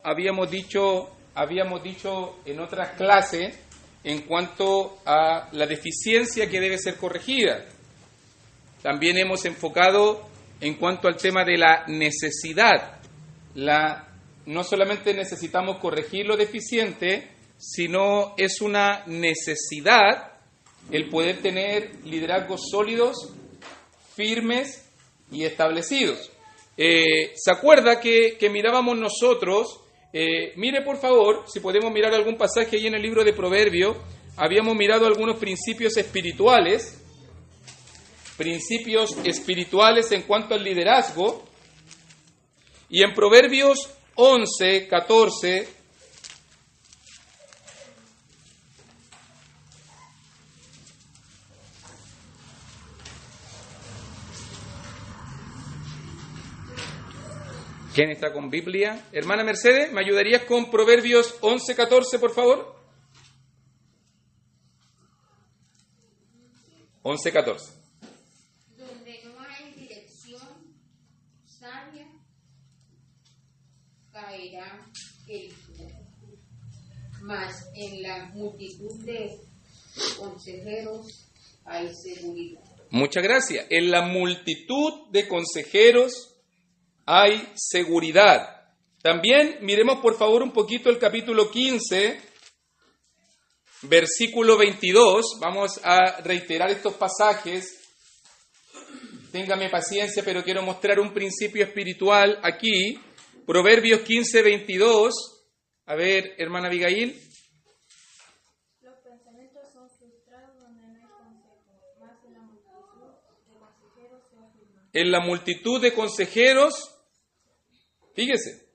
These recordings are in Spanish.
habíamos dicho en otras clases en cuanto a la deficiencia que debe ser corregida. También hemos enfocado en cuanto al tema de la necesidad. No solamente necesitamos corregir lo deficiente, sino es una necesidad el poder tener liderazgos sólidos, firmes y establecidos. ¿Se acuerda que mirábamos nosotros? Mire por favor, si podemos mirar algún pasaje ahí en el libro de Proverbios. Habíamos mirado algunos principios espirituales en cuanto al liderazgo, y en Proverbios 11, 14, ¿quién está con Biblia? Hermana Mercedes, ¿me ayudarías con Proverbios 11, 14, por favor? 11, 14. Donde no hay dirección sabia, caerá el fuego. Mas en la multitud de consejeros hay seguridad. Muchas gracias. En la multitud de consejeros hay seguridad. También miremos por favor un poquito el capítulo 15, versículo 22. Vamos a reiterar estos pasajes. Téngame paciencia, pero quiero mostrar un principio espiritual aquí. Proverbios 15, 22. A ver, hermana Abigail. Los pensamientos son frustrados donde no hay consejo, más en la multitud de consejeros se afirman. En la multitud de consejeros, fíjese,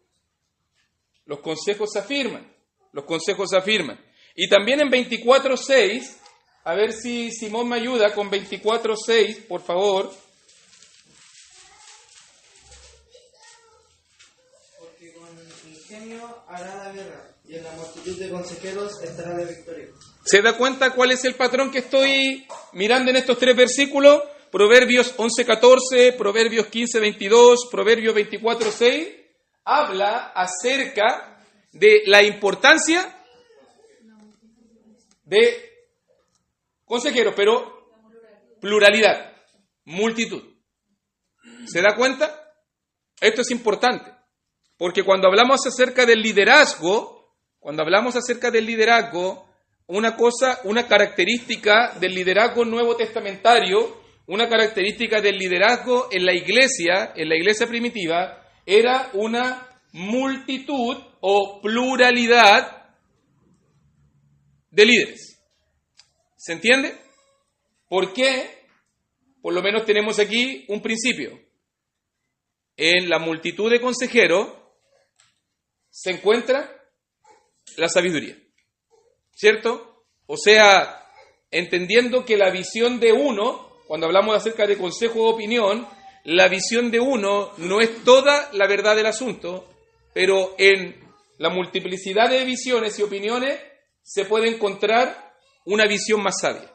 los consejos se afirman. Y también en 24:6, a ver si Simón me ayuda con 24:6, por favor. Porque con ingenio hará la guerra, y en la multitud de consejeros estará la victoria. ¿Se da cuenta cuál es el patrón que estoy mirando en estos tres versículos? Proverbios 11:14, Proverbios 15:22, Proverbios 24:6, habla acerca de la importancia de consejeros, pero pluralidad, multitud. ¿Se da cuenta? Esto es importante, porque cuando hablamos acerca del liderazgo, una característica del liderazgo nuevo testamentario, una característica del liderazgo en la iglesia primitiva, era una multitud o pluralidad de líderes. ¿Se entiende? ¿Por qué? Por lo menos tenemos aquí un principio. En la multitud de consejeros se encuentra la sabiduría, ¿cierto? O sea, entendiendo que la visión de uno, cuando hablamos acerca de consejo o opinión, la visión de uno no es toda la verdad del asunto, pero en la multiplicidad de visiones y opiniones se puede encontrar una visión más sabia.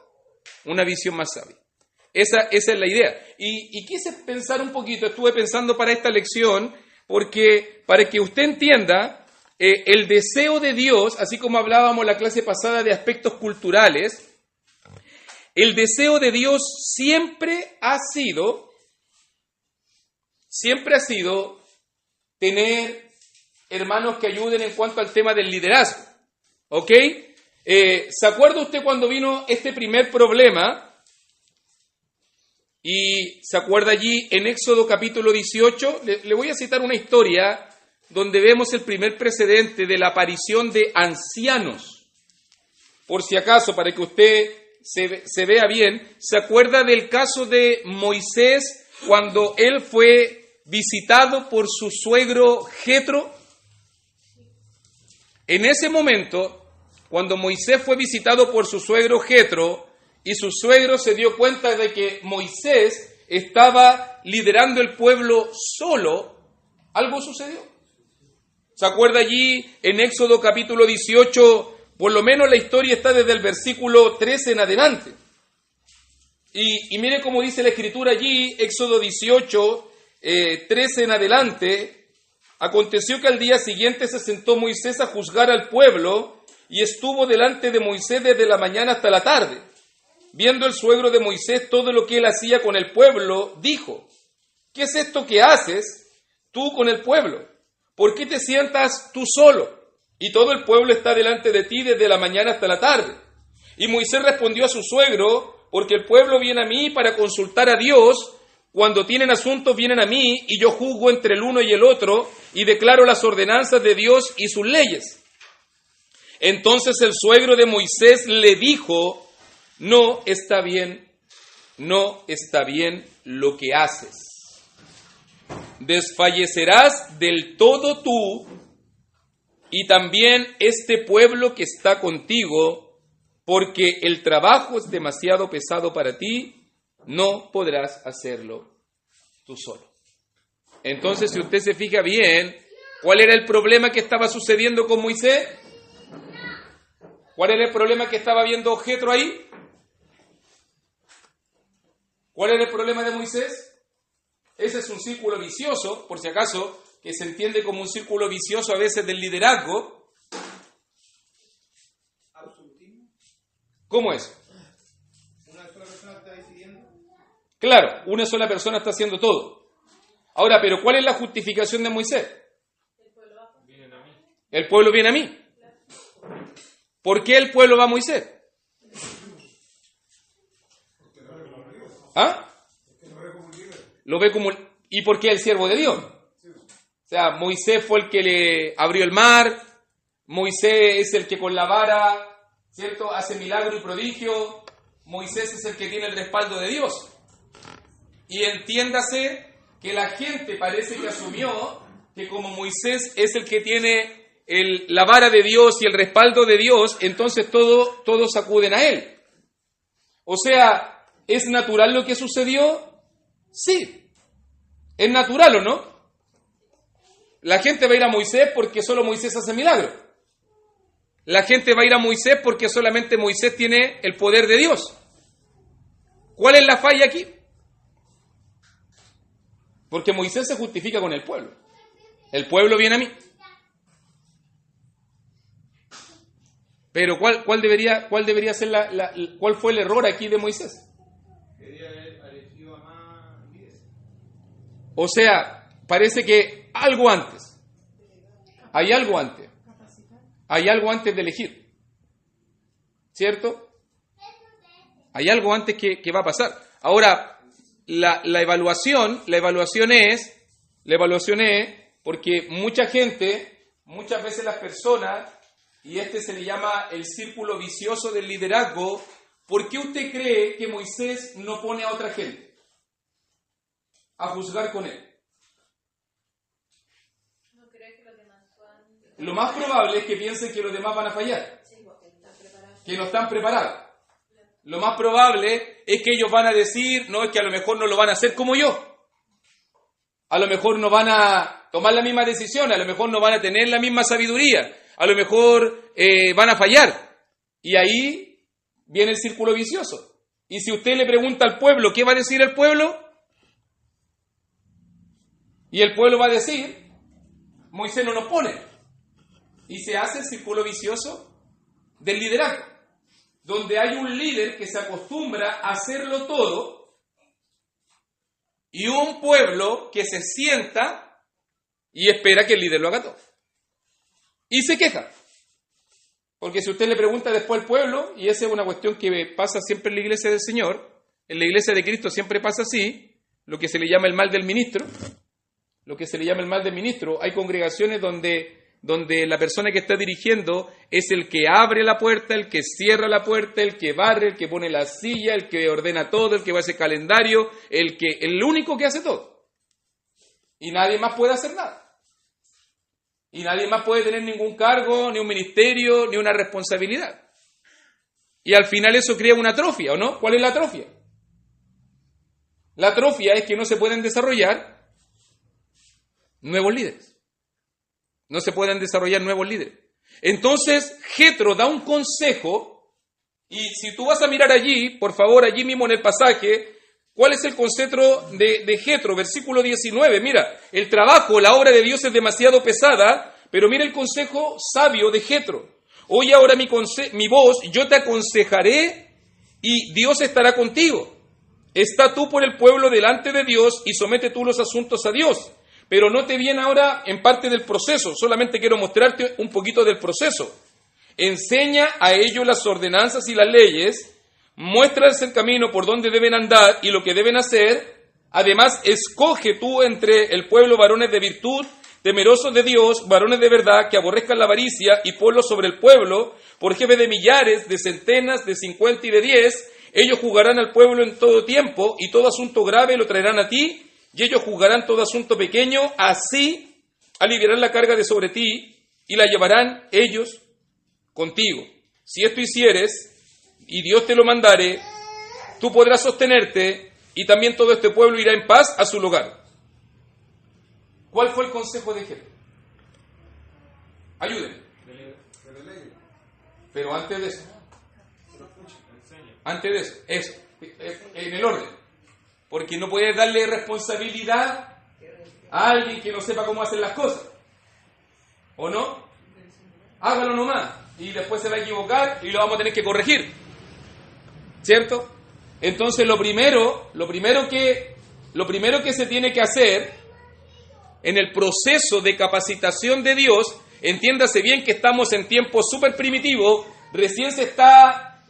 Esa es la idea. Y quise pensar un poquito, estuve pensando para esta lección, porque para que usted entienda el deseo de Dios, así como hablábamos la clase pasada de aspectos culturales, el deseo de Dios siempre ha sido tener hermanos que ayuden en cuanto al tema del liderazgo. ¿Ok? ¿Se acuerda usted cuando vino este primer problema? Y se acuerda allí en Éxodo capítulo 18, le voy a citar una historia donde vemos el primer precedente de la aparición de ancianos. Por si acaso, para que usted se vea bien, ¿se acuerda del caso de Moisés cuando él fue visitado por su suegro Jetro? En ese momento, cuando Moisés fue visitado por su suegro Jetro, y su suegro se dio cuenta de que Moisés estaba liderando el pueblo solo, algo sucedió. ¿Se acuerda allí en Éxodo capítulo 18? Por lo menos la historia está desde el versículo 13 en adelante. Y mire cómo dice la Escritura allí, Éxodo 18, 13 en adelante. Aconteció que al día siguiente se sentó Moisés a juzgar al pueblo y estuvo delante de Moisés desde la mañana hasta la tarde. Viendo el suegro de Moisés todo lo que él hacía con el pueblo, dijo: ¿qué es esto que haces tú con el pueblo? ¿Por qué te sientas tú solo? Y todo el pueblo está delante de ti desde la mañana hasta la tarde. Y Moisés respondió a su suegro: porque el pueblo viene a mí para consultar a Dios. Cuando tienen asuntos vienen a mí, y yo juzgo entre el uno y el otro, y declaro las ordenanzas de Dios y sus leyes. Entonces el suegro de Moisés le dijo: no está bien lo que haces. Desfallecerás del todo tú, y también este pueblo que está contigo, porque el trabajo es demasiado pesado para ti. No podrás hacerlo tú solo. Entonces, si usted se fija bien, ¿cuál era el problema que estaba sucediendo con Moisés? ¿Cuál era el problema que estaba viendo Jetro ahí? ¿Cuál era el problema de Moisés? Ese es un círculo vicioso, por si acaso, que se entiende como un círculo vicioso a veces del liderazgo. ¿Cómo es? Claro, una sola persona está haciendo todo. Ahora, pero ¿cuál es la justificación de Moisés? El pueblo viene a mí. ¿Por qué el pueblo va a Moisés? ¿Ah? Lo ve como... ¿Y por qué el siervo de Dios? O sea, Moisés fue el que le abrió el mar. Moisés es el que con la vara, ¿cierto?, hace milagro y prodigio. Moisés es el que tiene el respaldo de Dios. Y entiéndase que la gente parece que asumió que como Moisés es el que tiene la vara de Dios y el respaldo de Dios, entonces todos acuden a él. O sea, ¿es natural lo que sucedió? Sí. ¿Es natural o no? La gente va a ir a Moisés porque solo Moisés hace milagros. La gente va a ir a Moisés porque solamente Moisés tiene el poder de Dios. ¿Cuál es la falla aquí? Porque Moisés se justifica con el pueblo. El pueblo viene a mí. Pero ¿cuál debería ser cuál fue el error aquí de Moisés? O sea, parece que algo antes. Hay algo antes. Hay algo antes de elegir. ¿Cierto? Hay algo antes que va a pasar. Ahora, la evaluación es porque muchas veces las personas, y se le llama el círculo vicioso del liderazgo. ¿Por qué usted cree que Moisés no pone a otra gente a juzgar con él? No cree que los demás puedan... Lo más probable es que piensen que los demás van a fallar, que no están preparados. Lo más probable es que ellos van a decir: no, es que a lo mejor no lo van a hacer como yo. A lo mejor no van a tomar la misma decisión, a lo mejor no van a tener la misma sabiduría, a lo mejor van a fallar. Y ahí viene el círculo vicioso. Y si usted le pregunta al pueblo, ¿qué va a decir el pueblo? Y el pueblo va a decir: Moisés no nos pone. Y se hace el círculo vicioso del liderazgo, donde hay un líder que se acostumbra a hacerlo todo y un pueblo que se sienta y espera que el líder lo haga todo. Y se queja. Porque si usted le pregunta después al pueblo, y esa es una cuestión que pasa siempre en la iglesia del Señor, en la iglesia de Cristo siempre pasa así, lo que se le llama el mal del ministro. Hay congregaciones donde la persona que está dirigiendo es el que abre la puerta, el que cierra la puerta, el que barre, el que pone la silla, el que ordena todo, el que va a hacer calendario, el único que hace todo. Y nadie más puede hacer nada. Y nadie más puede tener ningún cargo, ni un ministerio, ni una responsabilidad. Y al final eso crea una atrofia, ¿o no? ¿Cuál es la atrofia? La atrofia es que no se pueden desarrollar nuevos líderes. No se pueden desarrollar nuevos líderes. Entonces, Jetro da un consejo, y si tú vas a mirar allí, por favor, allí mismo en el pasaje, ¿Cuál es el concepto de Jetro? Versículo 19, mira, el trabajo, la obra de Dios es demasiado pesada, pero mira el consejo sabio de Jetro. Oye ahora mi voz, yo te aconsejaré y Dios estará contigo. Está tú por el pueblo delante de Dios y somete tú los asuntos a Dios. Pero no te viene ahora en parte del proceso, solamente quiero mostrarte un poquito del proceso. Enseña a ellos las ordenanzas y las leyes, muéstrales el camino por donde deben andar y lo que deben hacer. Además, escoge tú entre el pueblo varones de virtud, temerosos de Dios, varones de verdad, que aborrezcan la avaricia, y ponlos sobre el pueblo, por jefe de millares, de centenas, de 50 y de 10. Ellos juzgarán al pueblo en todo tiempo, y todo asunto grave lo traerán a ti, y ellos juzgarán todo asunto pequeño, así aliviarán la carga de sobre ti, y la llevarán ellos contigo. Si esto hicieres, y Dios te lo mandare, tú podrás sostenerte, y también todo este pueblo irá en paz a su lugar. ¿Cuál fue el consejo de Jetro? Ayúdenme. Pero antes de eso, en el orden. Porque no puedes darle responsabilidad a alguien que no sepa cómo hacer las cosas. ¿O no? Hágalo nomás. Y después se va a equivocar y lo vamos a tener que corregir. ¿Cierto? Entonces lo primero que se tiene que hacer en el proceso de capacitación de Dios, entiéndase bien que estamos en tiempos súper primitivos, recién se está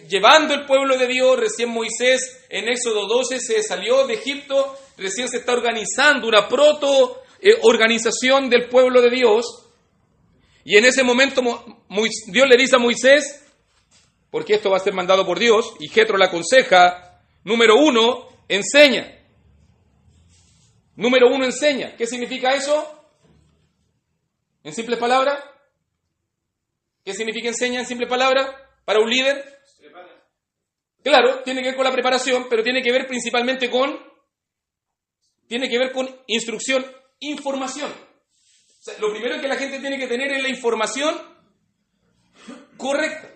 llevando el pueblo de Dios, recién Moisés en Éxodo 12 se salió de Egipto, recién se está organizando una proto-organización del pueblo de Dios, y en ese momento Dios le dice a Moisés, porque esto va a ser mandado por Dios, y Jetro le aconseja, número 1, enseña. Número 1, enseña. ¿Qué significa eso? En simples palabras. ¿Qué significa enseña en simples palabras? Para un líder. Claro, tiene que ver con la preparación, pero tiene que ver principalmente con instrucción, información. O sea, lo primero que la gente tiene que tener es la información correcta.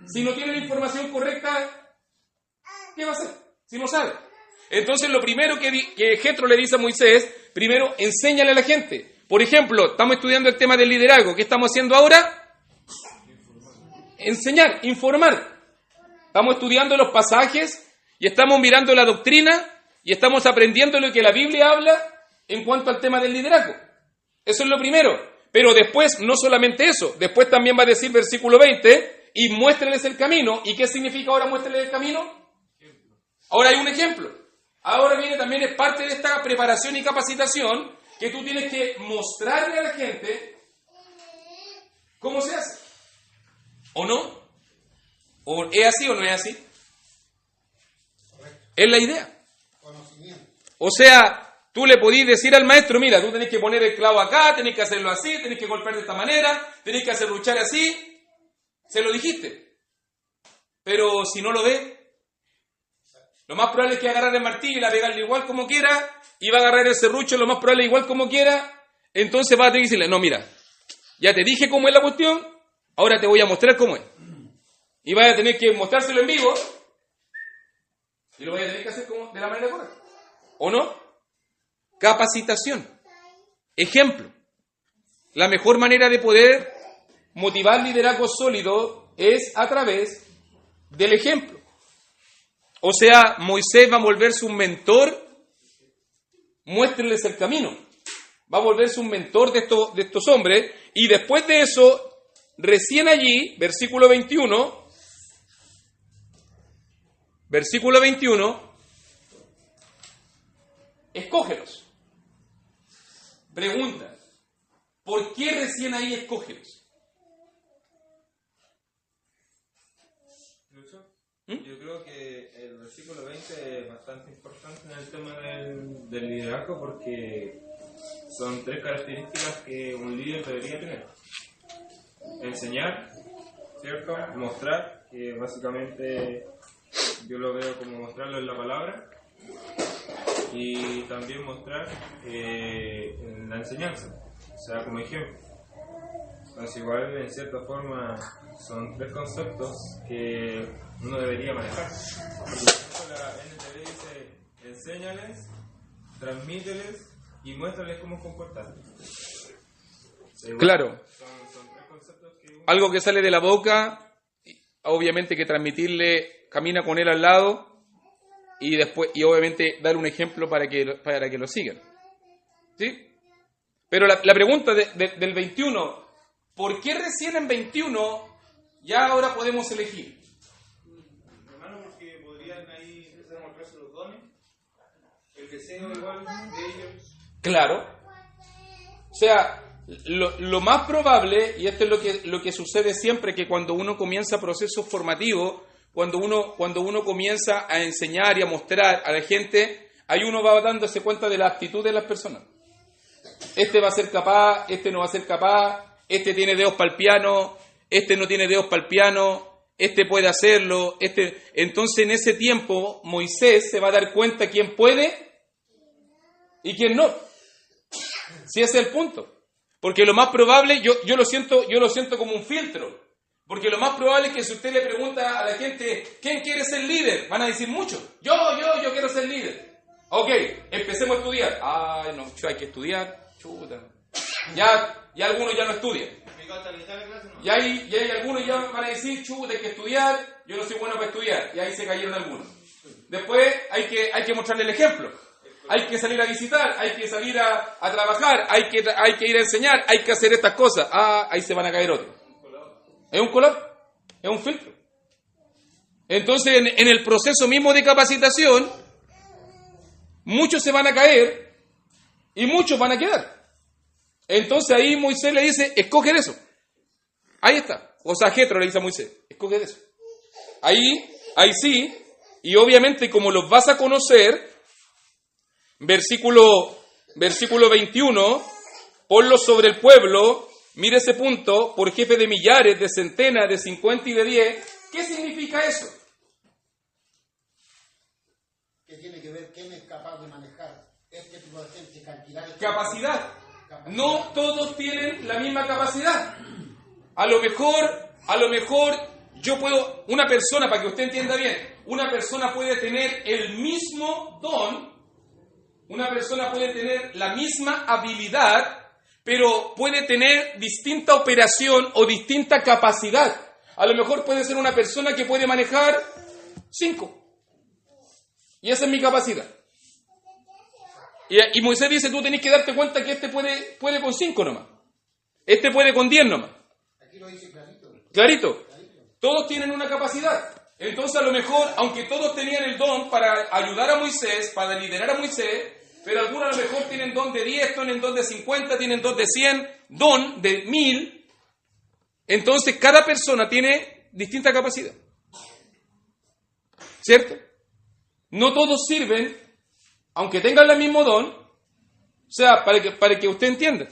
Si no tiene la información correcta, ¿qué va a hacer? Si no sabe. Entonces lo primero que Jetro le dice a Moisés, primero enséñale a la gente. Por ejemplo, estamos estudiando el tema del liderazgo. ¿Qué estamos haciendo ahora? Enseñar, informar. Estamos estudiando los pasajes y estamos mirando la doctrina y estamos aprendiendo lo que la Biblia habla en cuanto al tema del liderazgo. Eso es lo primero. Pero después, no solamente eso, después también va a decir versículo 20, y muéstreles el camino. ¿Y qué significa ahora muéstreles el camino? Ahora hay un ejemplo. Ahora viene también, es parte de esta preparación y capacitación, que tú tienes que mostrarle a la gente cómo se hace. ¿O no? ¿O es así o no es así? Es la idea. O sea, tú le podís decir al maestro, mira, tú tenés que poner el clavo acá, tenés que hacerlo así, tenés que golpear de esta manera, tenés que hacer luchar así. Se lo dijiste. Pero si no lo ve, lo más probable es que agarrar el martillo y la pegarle igual como quiera, y va a agarrar el serrucho lo más probable igual como quiera, entonces va a tener que decirle, no, mira, ya te dije cómo es la cuestión, ahora te voy a mostrar cómo es. Y vas a tener que mostrárselo en vivo, y lo vas a tener que hacer de la manera correcta. ¿O no? Capacitación. Ejemplo. La mejor manera de poder motivar liderazgo sólido es a través del ejemplo. O sea, Moisés va a volverse un mentor, muéstrenles el camino. Va a volverse un mentor de estos hombres, y después de eso, recién allí, versículo 21, escógelos. Pregunta, ¿por qué recién ahí escógelos? Yo creo que el versículo 20 es bastante importante en el tema del liderazgo, porque son 3 características que un líder debería tener. Enseñar, ¿cierto? Mostrar, que básicamente yo lo veo como mostrarlo en la palabra, y también mostrar en la enseñanza, o sea, como ejemplo. Entonces igual en cierta forma son 3 conceptos que uno debería manejar. Porque por ejemplo la NTV dice enséñales, transmíteles y muéstrales cómo comportarse. Claro. Son tres conceptos que Algo que sale de la boca, obviamente que transmitirle, camina con él al lado y después y obviamente dar un ejemplo para que lo sigan. ¿Sí? Pero la pregunta del 21, ¿por qué recién en 21 ya ahora podemos elegir? hermano, porque podrían ahí empezar a mostrarse los dones, el deseo igual de ellos. Claro. O sea, lo más probable, y esto es lo que sucede siempre, que cuando uno comienza procesos formativos, cuando uno comienza a enseñar y a mostrar a la gente, ahí uno va dándose cuenta de la actitud de las personas. Este va a ser capaz, este no va a ser capaz, este tiene dedos para el piano, este no tiene dedos para el piano, este puede hacerlo, este. Entonces en ese tiempo Moisés se va a dar cuenta quién puede y quién no. Si ese es el punto. Porque lo más probable, yo lo siento como un filtro. Porque lo más probable es que si usted le pregunta a la gente, ¿quién quiere ser líder? Van a decir muchos. Yo quiero ser líder. Ok, empecemos a estudiar. Ay, no, hay que estudiar. Chuta. Ya algunos ya no estudian. Y hay algunos ya van a decir, chuta, hay que estudiar. Yo no soy bueno para estudiar. Y ahí se cayeron algunos. Después hay que mostrarle el ejemplo. Hay que salir a visitar, hay que salir a trabajar, hay que ir a enseñar, hay que hacer estas cosas. Ahí se van a caer otros. Es un color, es un filtro. Entonces, en el proceso mismo de capacitación, muchos se van a caer y muchos van a quedar. Entonces ahí Moisés le dice, escoge de eso. Ahí está. O sea, Jetro le dice a Moisés, escoge de eso. Ahí sí, y obviamente como los vas a conocer, Versículo 21, ponlo sobre el pueblo, mire ese punto, por jefe de millares, de centenas, de 50 y de 10. ¿Qué significa eso? ¿Qué tiene que ver quién es capaz de manejar este tipo de gente? Capacidad. No todos tienen la misma capacidad. A lo mejor yo puedo, una persona, para que usted entienda bien, una persona puede tener el mismo don. Una persona puede tener la misma habilidad, pero puede tener distinta operación o distinta capacidad. A lo mejor puede ser una persona que puede manejar 5. Y esa es mi capacidad. Y Moisés dice, tú tenés que darte cuenta que este puede con 5 nomás. Este puede con 10 nomás. Aquí lo dice clarito. Clarito. Todos tienen una capacidad. Entonces a lo mejor, aunque todos tenían el don para ayudar a Moisés, para liderar a Moisés, pero algunos a lo mejor tienen don de 10, tienen don de 50, tienen don de 100, don de 1000. Entonces cada persona tiene distinta capacidad. ¿Cierto? No todos sirven, aunque tengan el mismo don. O sea, para que usted entienda.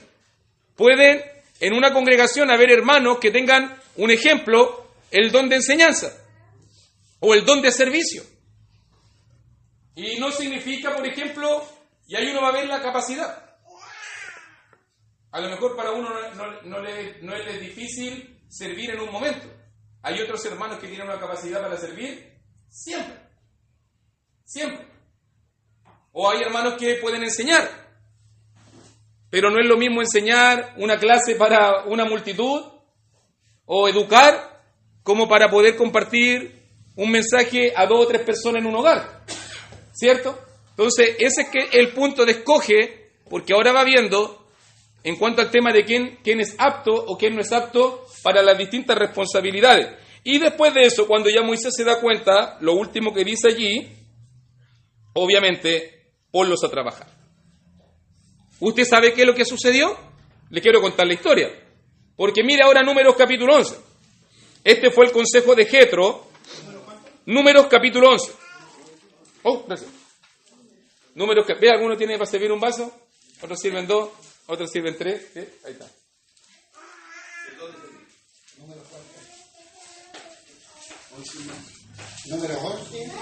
Pueden en una congregación haber hermanos que tengan, un ejemplo, el don de enseñanza o el don de servicio. Y no significa, por ejemplo, y ahí uno va a ver la capacidad. A lo mejor para uno no le es difícil servir en un momento. Hay otros hermanos que tienen una capacidad para servir siempre. Siempre. O hay hermanos que pueden enseñar. Pero no es lo mismo enseñar una clase para una multitud o educar como para poder compartir un mensaje a 2 o 3 personas en un hogar. ¿Cierto? Entonces, ese es que el punto de escoge, porque ahora va viendo, en cuanto al tema de quién es apto o quién no es apto para las distintas responsabilidades. Y después de eso, cuando ya Moisés se da cuenta, lo último que dice allí, obviamente, ponlos a trabajar. ¿Usted sabe qué es lo que sucedió? Le quiero contar la historia. Porque mire ahora Números capítulo 11. Este fue el consejo de Jetro. Números capítulo 11. Oh, gracias. Números que... ¿Ve? ¿Alguno tiene para servir un vaso? Otros sirven 2, otros sirven 3. ¿Sí? Ahí está. Número 11.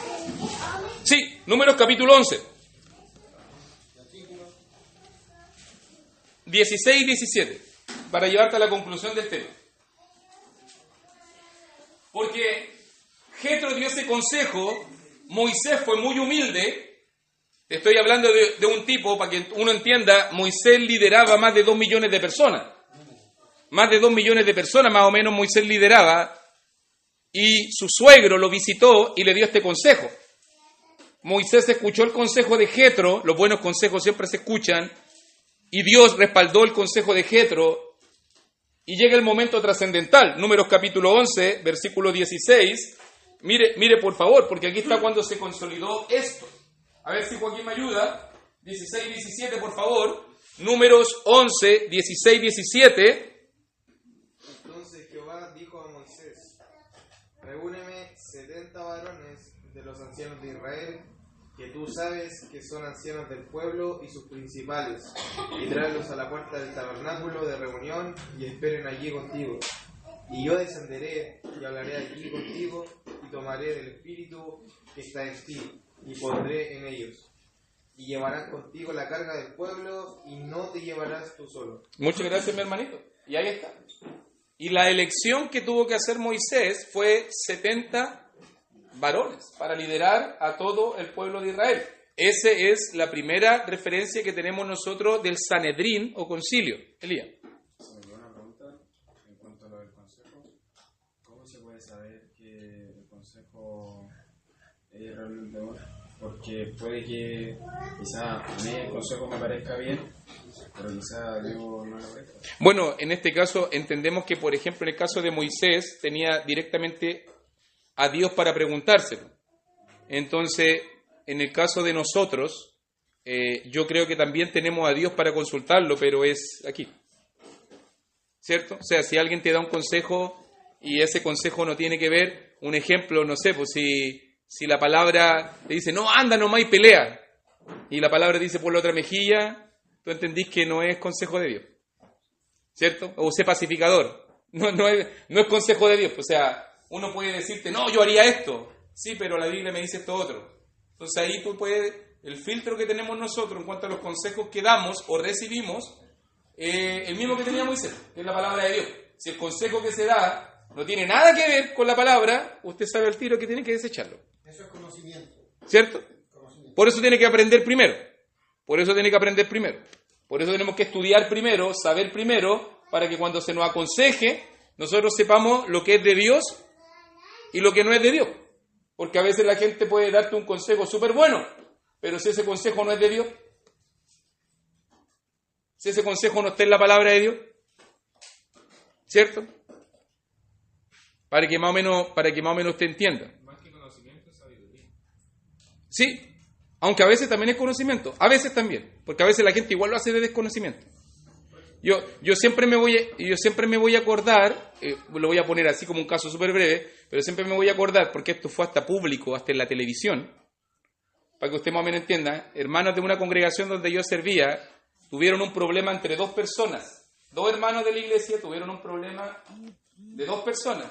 Sí, Números capítulo 11. 16 y 17. Para llevarte a la conclusión del tema. Porque Jetro dio ese consejo, Moisés fue muy humilde Te estoy hablando de un tipo, para que uno entienda, Moisés lideraba más de 2 millones de personas. Más de 2 millones de personas más o menos Moisés lideraba, y su suegro lo visitó y le dio este consejo. Moisés escuchó el consejo de Jetro, los buenos consejos siempre se escuchan, y Dios respaldó el consejo de Jetro, y llega el momento trascendental. Números capítulo 11, versículo 16. Mire por favor, porque aquí está cuando se consolidó esto. A ver si Joaquín me ayuda. 16 y 17, por favor. Números 11, 16 y 17. Entonces Jehová dijo a Moisés: reúneme 70 varones de los ancianos de Israel, que tú sabes que son ancianos del pueblo y sus principales, y tráelos a la puerta del tabernáculo de reunión y esperen allí contigo. Y yo descenderé y hablaré allí contigo y tomaré del espíritu que está en ti y pondré en ellos. Y llevarán contigo la carga del pueblo y no te llevarás tú solo. Muchas gracias, mi hermanito. Y ahí está. Y la elección que tuvo que hacer Moisés fue 70 varones para liderar a todo el pueblo de Israel. Esa es la primera referencia que tenemos nosotros del Sanedrín o concilio. Elías. Una pregunta en cuanto a lo del consejo. ¿Cómo se puede saber que el consejo es realmente bueno? Porque puede que quizá a mí el consejo me parezca bien, pero quizá Dios no lo parezca. Bueno, en este caso entendemos que, por ejemplo, en el caso de Moisés tenía directamente a Dios para preguntárselo. Entonces, en el caso de nosotros, yo creo que también tenemos a Dios para consultarlo, pero es aquí. ¿Cierto? O sea, si alguien te da un consejo y ese consejo no tiene que ver, un ejemplo, no sé, pues si la palabra te dice, no, anda nomás y pelea, y la palabra dice por la otra mejilla, tú entendís que no es consejo de Dios. ¿Cierto? O sé pacificador. No es consejo de Dios. O sea, uno puede decirte, no, yo haría esto. Sí, pero la Biblia me dice esto otro. Entonces ahí tú puedes, el filtro que tenemos nosotros en cuanto a los consejos que damos o recibimos, el mismo que tenía Moisés, que es la palabra de Dios. Si el consejo que se da no tiene nada que ver con la palabra, usted sabe al tiro que tiene que desecharlo. Eso es conocimiento. ¿Cierto? Conocimiento. Por eso tiene que aprender primero. Por eso tenemos que estudiar primero, saber primero, para que cuando se nos aconseje, nosotros sepamos lo que es de Dios y lo que no es de Dios. Porque a veces la gente puede darte un consejo súper bueno, pero si ese consejo no es de Dios, si ese consejo no está en la palabra de Dios, ¿cierto? Para que más o menos usted entienda. Más que conocimiento, sabiduría. Sí, aunque a veces también es conocimiento, a veces también, porque a veces la gente igual lo hace de desconocimiento. Yo siempre me voy a acordar, lo voy a poner así como un caso súper breve, pero siempre me voy a acordar, porque esto fue hasta público, hasta en la televisión, para que usted más o menos entienda. Hermanos de una congregación donde yo servía, tuvieron un problema entre 2 personas. 2 hermanos de la iglesia tuvieron un problema de 2 personas.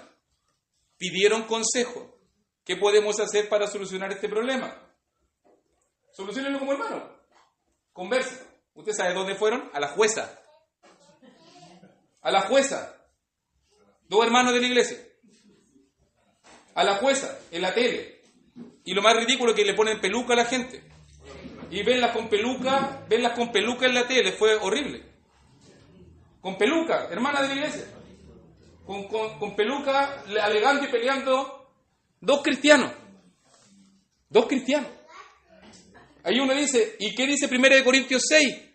Pidieron consejo. ¿Qué podemos hacer para solucionar este problema? Soluciónenlo como hermano. Conversen. ¿Usted sabe dónde fueron? A la jueza. A la jueza. 2 hermanos de la iglesia. A la jueza, en la tele. Y lo más ridículo es que le ponen peluca a la gente. Y verlas con peluca en la tele, fue horrible. Con peluca, hermana de la iglesia. Con peluca, alegando y peleando 2 cristianos. 2 cristianos. Ahí uno dice, ¿y qué dice 1 Corintios 6?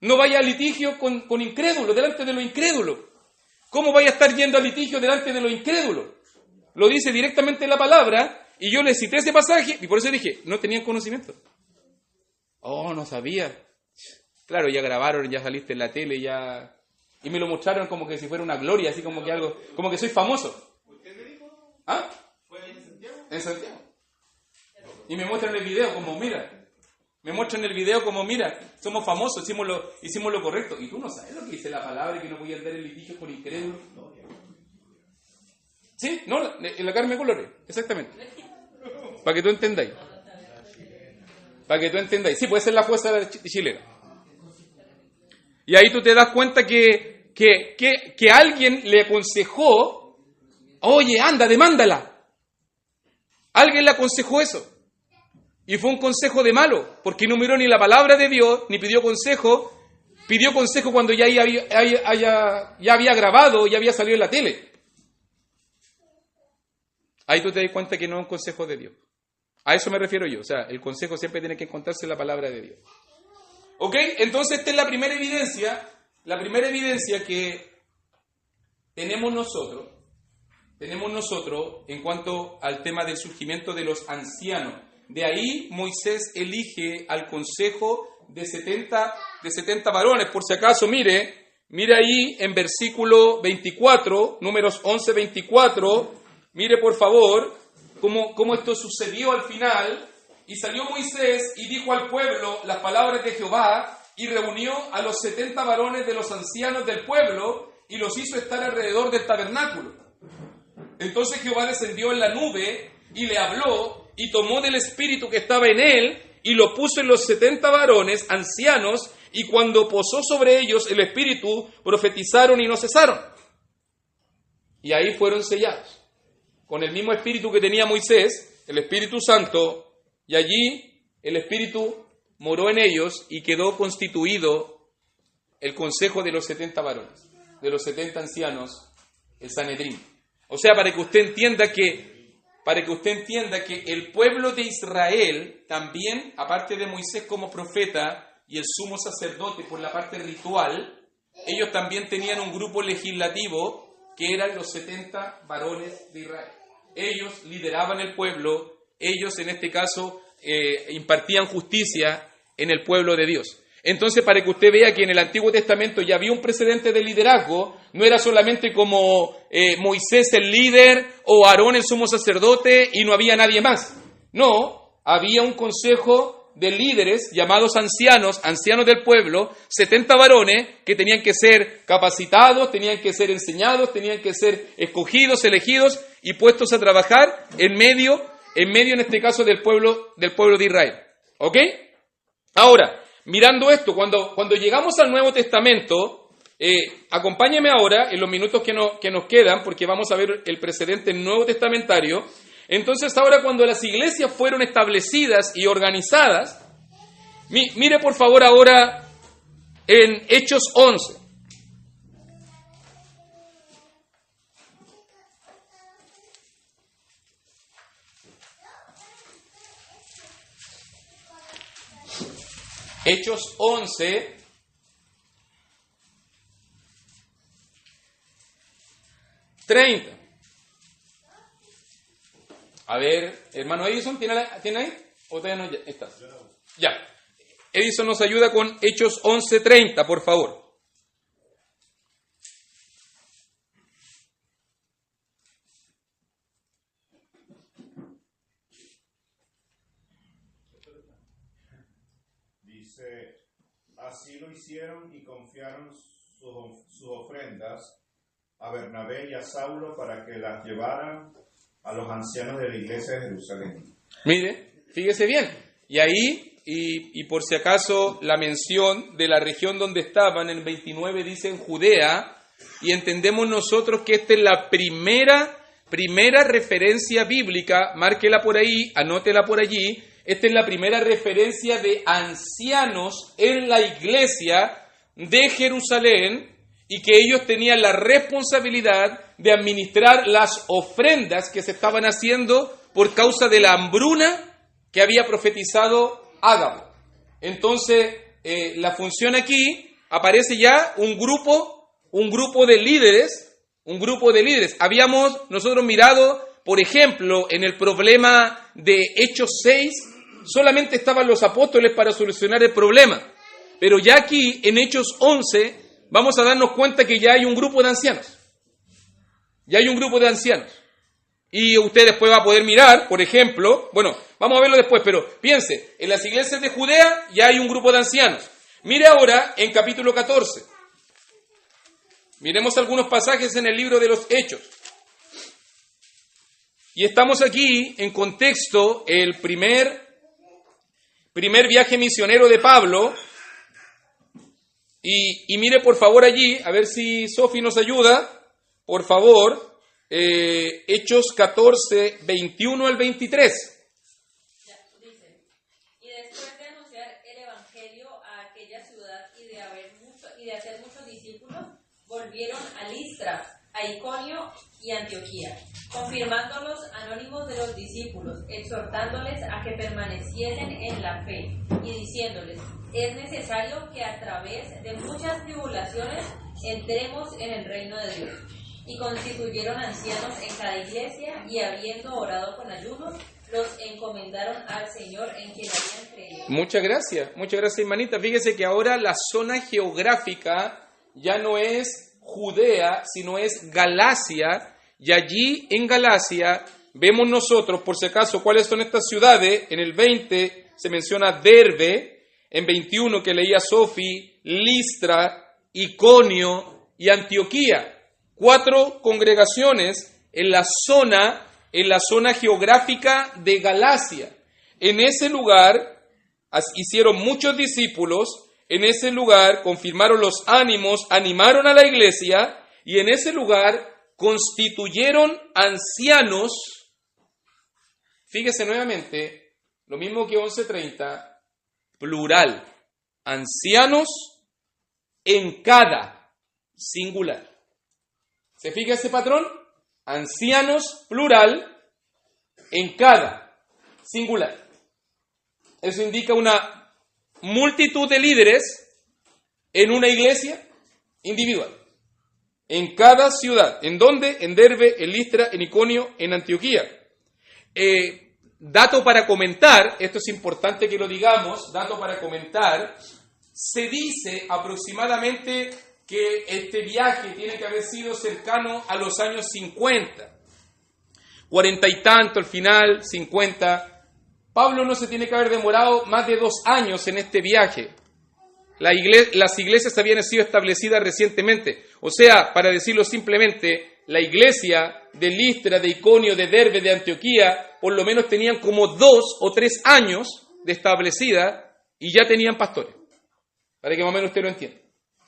No vaya a litigio con incrédulos, delante de los incrédulos. ¿Cómo vaya a estar yendo a litigio delante de los incrédulos? Lo dice directamente en la palabra, y yo le cité ese pasaje, y por eso dije, no tenían conocimiento. Oh, no sabía. Claro, ya grabaron, ya saliste en la tele, ya... Y me lo mostraron como que si fuera una gloria, así como que algo, como que soy famoso. ¿Usted me dijo? ¿Ah? ¿Fue en Santiago? En Santiago. Y me muestran el video como, mira, somos famosos, hicimos lo correcto. Y tú no sabes lo que dice la palabra, que no voy a andar en litigio con incrédulos. Sí, no, en la carne colores, exactamente. Para que tú entendáis. Sí, puede ser la jueza chilena. Y ahí tú te das cuenta que alguien le aconsejó, oye, anda, demándala. Alguien le aconsejó eso. Y fue un consejo de malo, porque no miró ni la palabra de Dios, ni pidió consejo cuando ya había grabado, ya había salido en la tele. Ahí tú te das cuenta que no es un consejo de Dios. A eso me refiero yo, o sea, el consejo siempre tiene que encontrarse en la palabra de Dios. ¿Ok? Entonces esta es la primera evidencia que tenemos nosotros en cuanto al tema del surgimiento de los ancianos. De ahí Moisés elige al consejo de 70 varones. Por si acaso, mire ahí en versículo 24, números 11, 24, mire por favor cómo esto sucedió al final. Y salió Moisés y dijo al pueblo las palabras de Jehová, y reunió a los 70 varones de los ancianos del pueblo, y los hizo estar alrededor del tabernáculo. Entonces Jehová descendió en la nube, y le habló, y tomó del espíritu que estaba en él, y lo puso en los 70 varones ancianos, y cuando posó sobre ellos el espíritu, profetizaron y no cesaron. Y ahí fueron sellados, con el mismo espíritu que tenía Moisés, el Espíritu Santo, y allí el Espíritu moró en ellos y quedó constituido el consejo de los 70 varones, de los 70 ancianos, el Sanedrín. O sea, para que usted entienda que el pueblo de Israel también, aparte de Moisés como profeta y el sumo sacerdote por la parte ritual, ellos también tenían un grupo legislativo que eran los 70 varones de Israel. Ellos lideraban el pueblo. Ellos, en este caso, impartían justicia en el pueblo de Dios. Entonces, para que usted vea que en el Antiguo Testamento ya había un precedente de liderazgo, no era solamente como Moisés el líder o Aarón el sumo sacerdote y no había nadie más. No, había un consejo de líderes llamados ancianos del pueblo, 70 varones que tenían que ser capacitados, tenían que ser enseñados, tenían que ser escogidos, elegidos y puestos a trabajar en medio en este caso del pueblo de Israel. ¿Ok? Ahora, mirando esto, cuando llegamos al Nuevo Testamento, acompáñeme ahora en los minutos que nos quedan, porque vamos a ver el precedente Nuevo Testamentario. Entonces ahora cuando las iglesias fueron establecidas y organizadas, mire por favor ahora en Hechos 11. Hechos 11, ...30. A ver, hermano Edison, ¿tiene ahí? ¿O todavía no está? Ya. Edison nos ayuda con Hechos 11:30, por favor. Dice, así lo hicieron y confiaron sus ofrendas a Bernabé y a Saulo para que las llevaran a los ancianos de la iglesia de Jerusalén. Mire, fíjese bien. Y ahí, y por si acaso, la mención de la región donde estaban, en 29 dice en Judea, y entendemos nosotros que esta es la primera referencia bíblica, márquela por ahí, anótela por allí. Esta es la primera referencia de ancianos en la iglesia de Jerusalén y que ellos tenían la responsabilidad de administrar las ofrendas que se estaban haciendo por causa de la hambruna que había profetizado Ágabo. Entonces, la función aquí, aparece ya un grupo de líderes. Habíamos nosotros mirado, por ejemplo, en el problema de Hechos 6, solamente estaban los apóstoles para solucionar el problema. Pero ya aquí, en Hechos 11, vamos a darnos cuenta que ya hay un grupo de ancianos. Y usted después va a poder mirar, por ejemplo, bueno, vamos a verlo después, pero piense, en las iglesias de Judea ya hay un grupo de ancianos. Mire ahora en capítulo 14. Miremos algunos pasajes en el libro de los Hechos. Y estamos aquí en contexto, el primer viaje misionero de Pablo. Y mire por favor allí, a ver si Sofi nos ayuda, por favor, Hechos 14, 21 al 23. volvieron a Listra, a Iconio y Antioquía, confirmando los anónimos de los discípulos, exhortándoles a que permaneciesen en la fe y diciéndoles: es necesario que a través de muchas tribulaciones entremos en el reino de Dios. Y constituyeron ancianos en cada iglesia, y habiendo orado con ayunos, los encomendaron al Señor en quien habían creído. Muchas gracias, hermanita. Fíjese que ahora la zona geográfica ya no es Judea, sino es Galacia, y allí en Galacia vemos nosotros, por si acaso, cuáles son estas ciudades. En el 20 se menciona Derbe, en 21 que leía Sofi, Listra, Iconio y Antioquía. 4 congregaciones en la zona geográfica de Galacia. En ese lugar hicieron muchos discípulos, en ese lugar confirmaron los ánimos, animaron a la iglesia, y en ese lugar constituyeron ancianos. Fíjese nuevamente, lo mismo que 11:30, plural, ancianos en cada, singular. ¿Se fija ese patrón? Ancianos, plural, en cada, singular. Eso indica una multitud de líderes en una iglesia individual. En cada ciudad. ¿En dónde? En Derbe, en Listra, en Iconio, en Antioquía. Dato para comentar, esto es importante que lo digamos, dato para comentar, se dice aproximadamente que este viaje tiene que haber sido cercano a los años 50, 40 y tanto al final, 50. Pablo no se tiene que haber demorado más de 2 años en este viaje. Las iglesias habían sido establecidas recientemente. O sea, para decirlo simplemente, la iglesia de Listra, de Iconio, de Derbe, de Antioquía, por lo menos tenían como 2 o 3 años de establecida y ya tenían pastores. Para que más o menos usted lo entienda.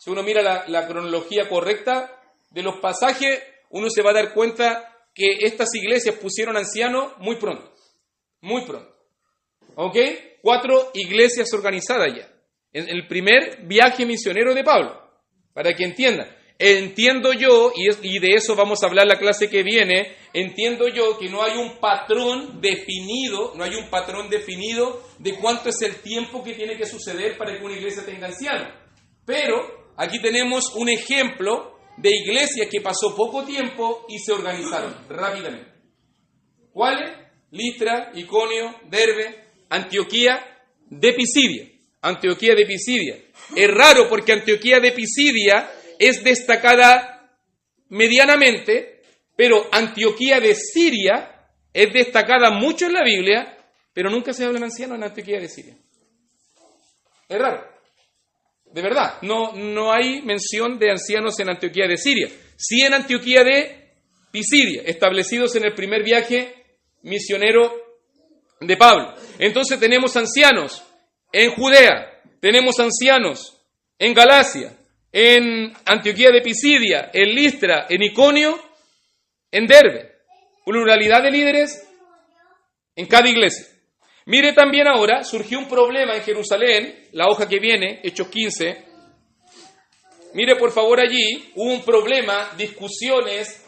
Si uno mira la cronología correcta de los pasajes, uno se va a dar cuenta que estas iglesias pusieron ancianos muy pronto. Muy pronto. ¿Ok? 4 iglesias organizadas ya. En el primer viaje misionero de Pablo. Para que entiendan. Entiendo yo, y de eso vamos a hablar la clase que viene, entiendo yo que no hay un patrón definido, de cuánto es el tiempo que tiene que suceder para que una iglesia tenga ancianos. Pero aquí tenemos un ejemplo de iglesias que pasó poco tiempo y se organizaron rápidamente. ¿Cuáles? Listra, Iconio, Derbe, Antioquía de Pisidia. Antioquía de Pisidia. Es raro porque Antioquía de Pisidia es destacada medianamente, pero Antioquía de Siria es destacada mucho en la Biblia, pero nunca se habla de ancianos en Antioquía de Siria. Es raro. De verdad, no hay mención de ancianos en Antioquía de Siria. Sí en Antioquía de Pisidia, establecidos en el primer viaje misionero de Pablo. Entonces tenemos ancianos en Judea, tenemos ancianos en Galacia, en Antioquía de Pisidia, en Listra, en Iconio, en Derbe. Pluralidad de líderes en cada iglesia. Mire también ahora, surgió un problema en Jerusalén, la hoja que viene, Hechos 15. Mire por favor allí, hubo un problema, discusiones,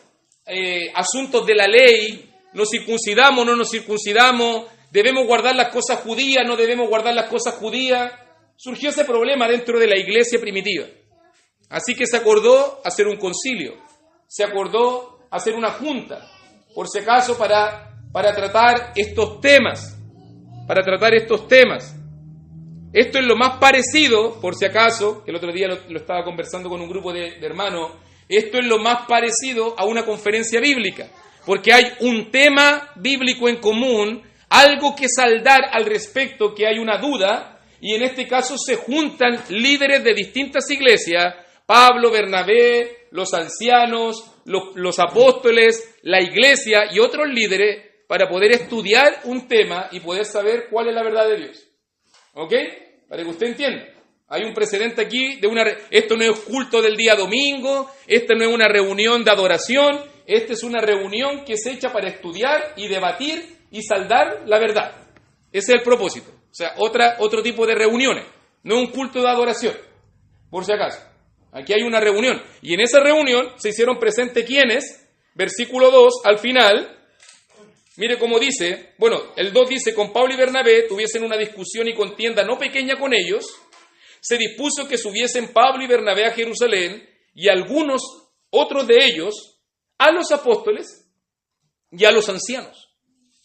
asuntos de la ley, nos circuncidamos, no nos circuncidamos, debemos guardar las cosas judías, no debemos guardar las cosas judías. Surgió ese problema dentro de la iglesia primitiva. Así que se acordó hacer un concilio, se acordó hacer una junta, por si acaso para tratar estos temas. Esto es lo más parecido, por si acaso, que el otro día lo estaba conversando con un grupo de hermanos, esto es lo más parecido a una conferencia bíblica, porque hay un tema bíblico en común, algo que saldar al respecto, que hay una duda, y en este caso se juntan líderes de distintas iglesias, Pablo, Bernabé, los ancianos, los apóstoles, la iglesia y otros líderes, para poder estudiar un tema y poder saber cuál es la verdad de Dios. ¿Ok? Para que usted entienda. Hay un precedente aquí de esto no es culto del día domingo, esta no es una reunión de adoración, esta es una reunión que se echa para estudiar y debatir y saldar la verdad. Ese es el propósito. O sea, otro tipo de reuniones. No un culto de adoración, por si acaso. Aquí hay una reunión. Y en esa reunión se hicieron presentes ¿quiénes? Versículo 2, al final, mire cómo dice, bueno, el 2 dice, con Pablo y Bernabé tuviesen una discusión y contienda no pequeña con ellos, se dispuso que subiesen Pablo y Bernabé a Jerusalén y algunos otros de ellos a los apóstoles y a los ancianos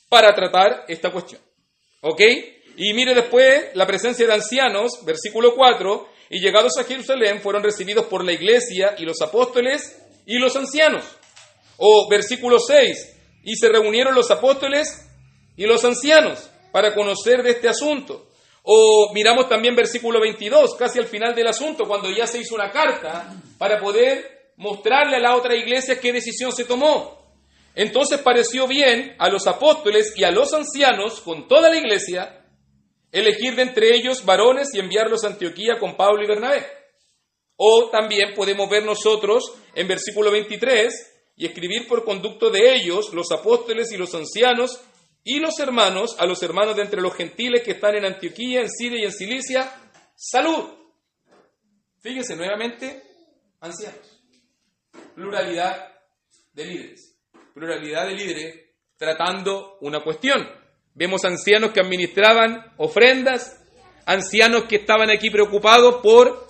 para tratar esta cuestión. ¿Ok? Y mire después la presencia de ancianos, versículo 4, y llegados a Jerusalén fueron recibidos por la iglesia y los apóstoles y los ancianos. O versículo 6, y se reunieron los apóstoles y los ancianos para conocer de este asunto. O miramos también versículo 22, casi al final del asunto, cuando ya se hizo una carta para poder mostrarle a la otra iglesia qué decisión se tomó. Entonces pareció bien a los apóstoles y a los ancianos, con toda la iglesia, elegir de entre ellos varones y enviarlos a Antioquía con Pablo y Bernabé. O también podemos ver nosotros en versículo 23, y escribir por conducto de ellos, los apóstoles y los ancianos, y los hermanos, a los hermanos de entre los gentiles que están en Antioquía, en Siria y en Cilicia, salud. Fíjense nuevamente, ancianos. Pluralidad de líderes. Pluralidad de líderes tratando una cuestión. Vemos ancianos que administraban ofrendas, ancianos que estaban aquí preocupados por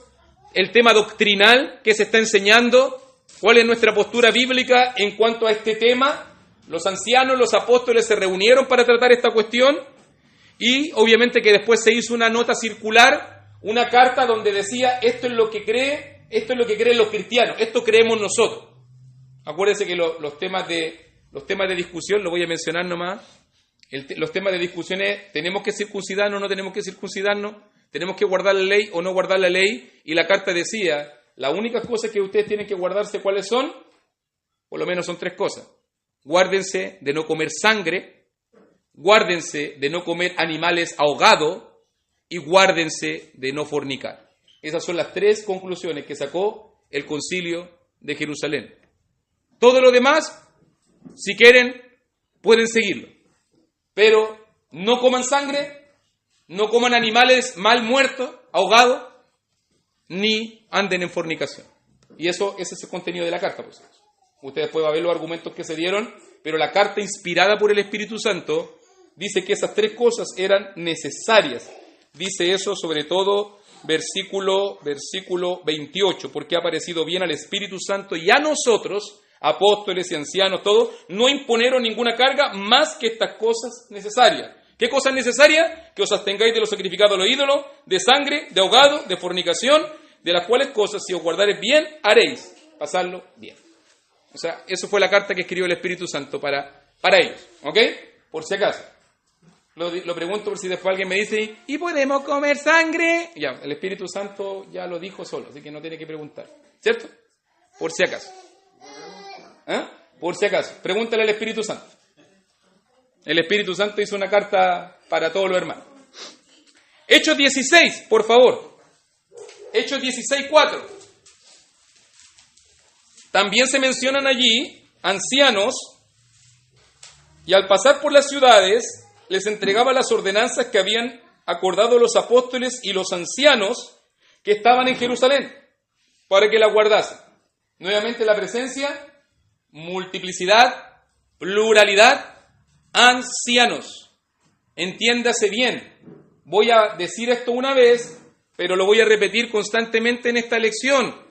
el tema doctrinal que se está enseñando, cuál es nuestra postura bíblica en cuanto a este tema. Los ancianos, los apóstoles se reunieron para tratar esta cuestión y obviamente que después se hizo una nota circular, una carta donde decía esto es lo que creen los cristianos, esto creemos nosotros. Acuérdense que los temas de discusión, lo voy a mencionar nomás, los temas de discusión es, ¿tenemos que circuncidarnos o no tenemos que circuncidarnos? ¿Tenemos que guardar la ley o no guardar la ley? Y la carta decía, las únicas cosas que ustedes tienen que guardarse, ¿cuáles son? Por lo menos son 3 cosas. Guárdense de no comer sangre, guárdense de no comer animales ahogados y guárdense de no fornicar. Esas son las 3 conclusiones que sacó el concilio de Jerusalén. Todo lo demás, si quieren, pueden seguirlo. Pero no coman sangre, no coman animales mal muertos, ahogados, ni anden en fornicación. Y ese es el contenido de la carta, pues. Ustedes pueden ver los argumentos que se dieron, pero la carta inspirada por el Espíritu Santo dice que esas 3 cosas eran necesarias. Dice eso sobre todo versículo 28, porque ha parecido bien al Espíritu Santo y a nosotros, apóstoles y ancianos, todos, no imponeron ninguna carga más que estas cosas necesarias. ¿Qué cosas necesarias? Que os abstengáis de los sacrificados a los ídolos, de sangre, de ahogado, de fornicación, de las cuales cosas, si os guardareis bien, haréis pasarlo bien. O sea, eso fue la carta que escribió el Espíritu Santo para ellos. ¿Ok? Por si acaso. Lo pregunto por si después alguien me dice, ¿y podemos comer sangre? Ya, el Espíritu Santo ya lo dijo solo, así que no tiene que preguntar. ¿Cierto? Por si acaso. ¿Eh? Por si acaso. Pregúntale al Espíritu Santo. El Espíritu Santo hizo una carta para todos los hermanos. Hechos 16, por favor. Hechos 16:4. También se mencionan allí ancianos, y al pasar por las ciudades les entregaba las ordenanzas que habían acordado los apóstoles y los ancianos que estaban en Jerusalén, para que la guardasen. Nuevamente la presencia, multiplicidad, pluralidad, ancianos. Entiéndase bien, voy a decir esto una vez, pero lo voy a repetir constantemente en esta lección.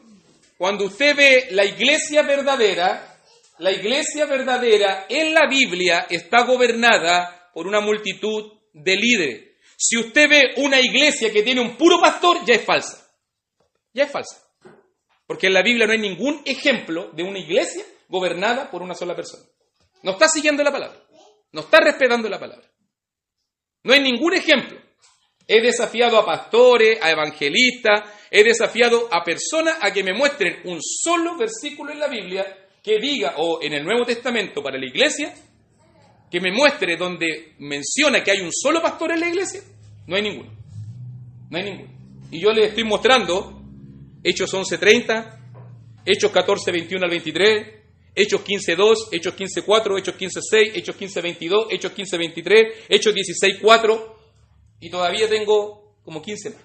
Cuando usted ve la iglesia verdadera en la Biblia está gobernada por una multitud de líderes. Si usted ve una iglesia que tiene un puro pastor, ya es falsa. Ya es falsa. Porque en la Biblia no hay ningún ejemplo de una iglesia gobernada por una sola persona. No está siguiendo la palabra. No está respetando la palabra. No hay ningún ejemplo. He desafiado a pastores, a evangelistas, he desafiado a personas a que me muestren un solo versículo en la Biblia que diga, o en el Nuevo Testamento para la iglesia, que me muestre donde menciona que hay un solo pastor en la iglesia. No hay ninguno. No hay ninguno. Y yo les estoy mostrando Hechos 11:30, Hechos 14:21 al 23, Hechos 15:2, Hechos 15:4, Hechos 15:6, Hechos 15:22, Hechos 15:23, Hechos 16:4, y todavía tengo como 15 más.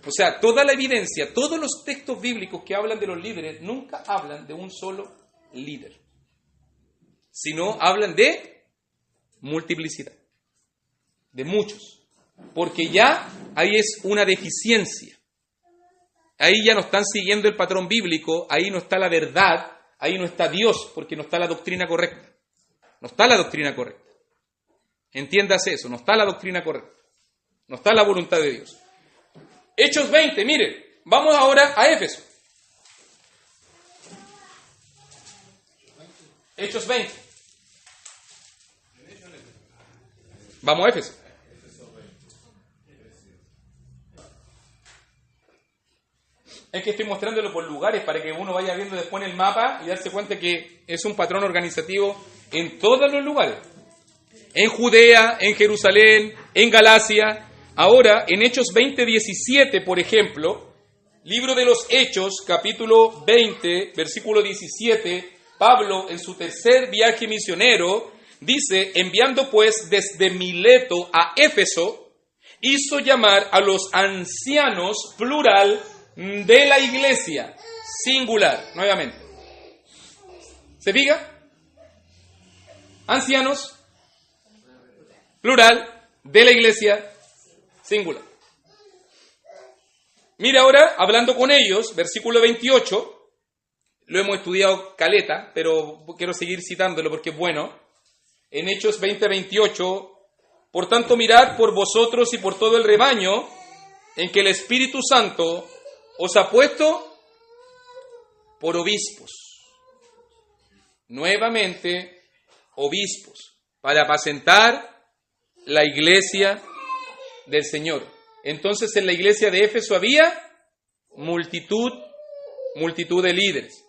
O sea, toda la evidencia, todos los textos bíblicos que hablan de los líderes nunca hablan de un solo líder, sino hablan de multiplicidad, de muchos, porque ya ahí es una deficiencia. Ahí ya no están siguiendo el patrón bíblico, ahí no está la verdad, ahí no está Dios, porque no está la doctrina correcta. No está la doctrina correcta. Entiéndase eso, no está la doctrina correcta. No está la voluntad de Dios. Hechos 20, miren, vamos ahora a Éfeso. Hechos 20. Vamos a Éfeso. Es que estoy mostrándolo por lugares para que uno vaya viendo después en el mapa y darse cuenta que es un patrón organizativo en todos los lugares. En Judea, en Jerusalén, en Galacia. Ahora, en Hechos 20:17, por ejemplo, libro de los Hechos, capítulo 20, versículo 17, Pablo, en su tercer viaje misionero, dice: enviando pues desde Mileto a Éfeso, hizo llamar a los ancianos, plural, de la iglesia, singular, nuevamente. ¿Se fija? Ancianos, plural, de la iglesia, singular. Mira ahora, hablando con ellos, versículo 28, lo hemos estudiado caleta, pero quiero seguir citándolo porque es bueno. En Hechos 20:28, por tanto mirad por vosotros y por todo el rebaño, en que el Espíritu Santo os ha puesto por obispos. Nuevamente, obispos, para apacentar la iglesia del Señor. Entonces en la iglesia de Éfeso había multitud de líderes.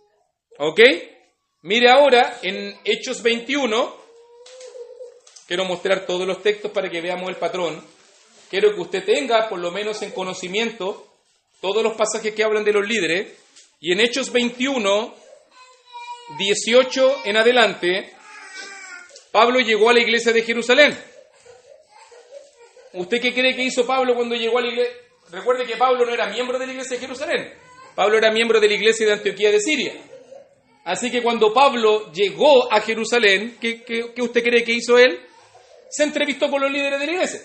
¿Ok? Mire ahora en Hechos 21, quiero mostrar todos los textos para que veamos el patrón. Quiero que usted tenga, por lo menos en conocimiento, todos los pasajes que hablan de los líderes. Y en Hechos 21, 18 en adelante, Pablo llegó a la iglesia de Jerusalén. ¿Usted qué cree que hizo Pablo cuando llegó a la iglesia? Recuerde que Pablo no era miembro de la iglesia de Jerusalén. Pablo era miembro de la iglesia de Antioquía de Siria. Así que cuando Pablo llegó a Jerusalén, ¿qué usted cree que hizo él? Se entrevistó con los líderes de la iglesia.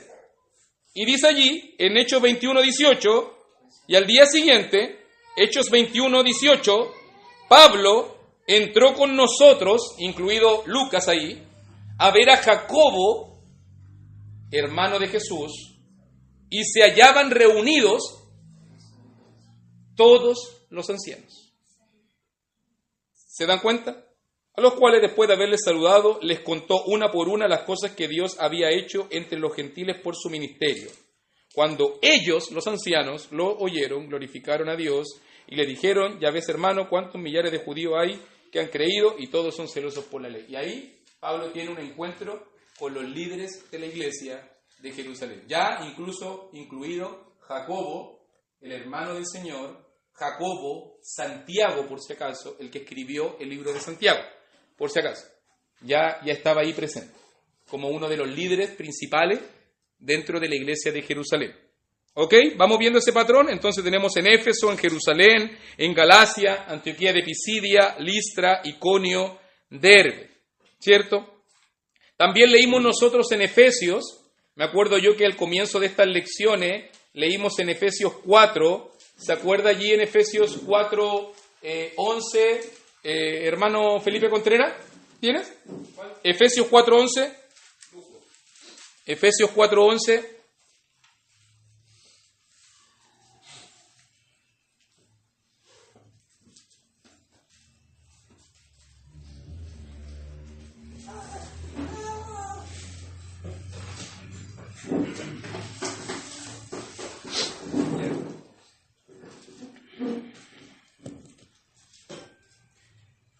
Y dice allí, en Hechos 21, 18, y al día siguiente, Hechos 21, 18, Pablo entró con nosotros, incluido Lucas ahí, a ver a Jacobo, hermano de Jesús, y se hallaban reunidos todos los ancianos. ¿Se dan cuenta? A los cuales, después de haberles saludado, les contó una por una las cosas que Dios había hecho entre los gentiles por su ministerio. Cuando ellos, los ancianos, lo oyeron, glorificaron a Dios y le dijeron: ya ves, hermano, cuántos millares de judíos hay que han creído y todos son celosos por la ley. Y ahí Pablo tiene un encuentro con los líderes de la iglesia de Jerusalén. Ya incluido Jacobo, el hermano del Señor, Jacobo, Santiago, por si acaso, el que escribió el libro de Santiago, por si acaso. Ya estaba ahí presente, como uno de los líderes principales dentro de la iglesia de Jerusalén. ¿Ok? Vamos viendo ese patrón. Entonces tenemos en Éfeso, en Jerusalén, en Galacia, Antioquía de Pisidia, Listra, Iconio, Derbe. ¿Cierto? También leímos nosotros en Efesios. Me acuerdo yo que al comienzo de estas lecciones leímos en Efesios 4. ¿Se acuerda allí en Efesios 4, 11? Hermano Felipe Contreras, ¿tienes? Efesios 4, 11. Efesios 4, 11.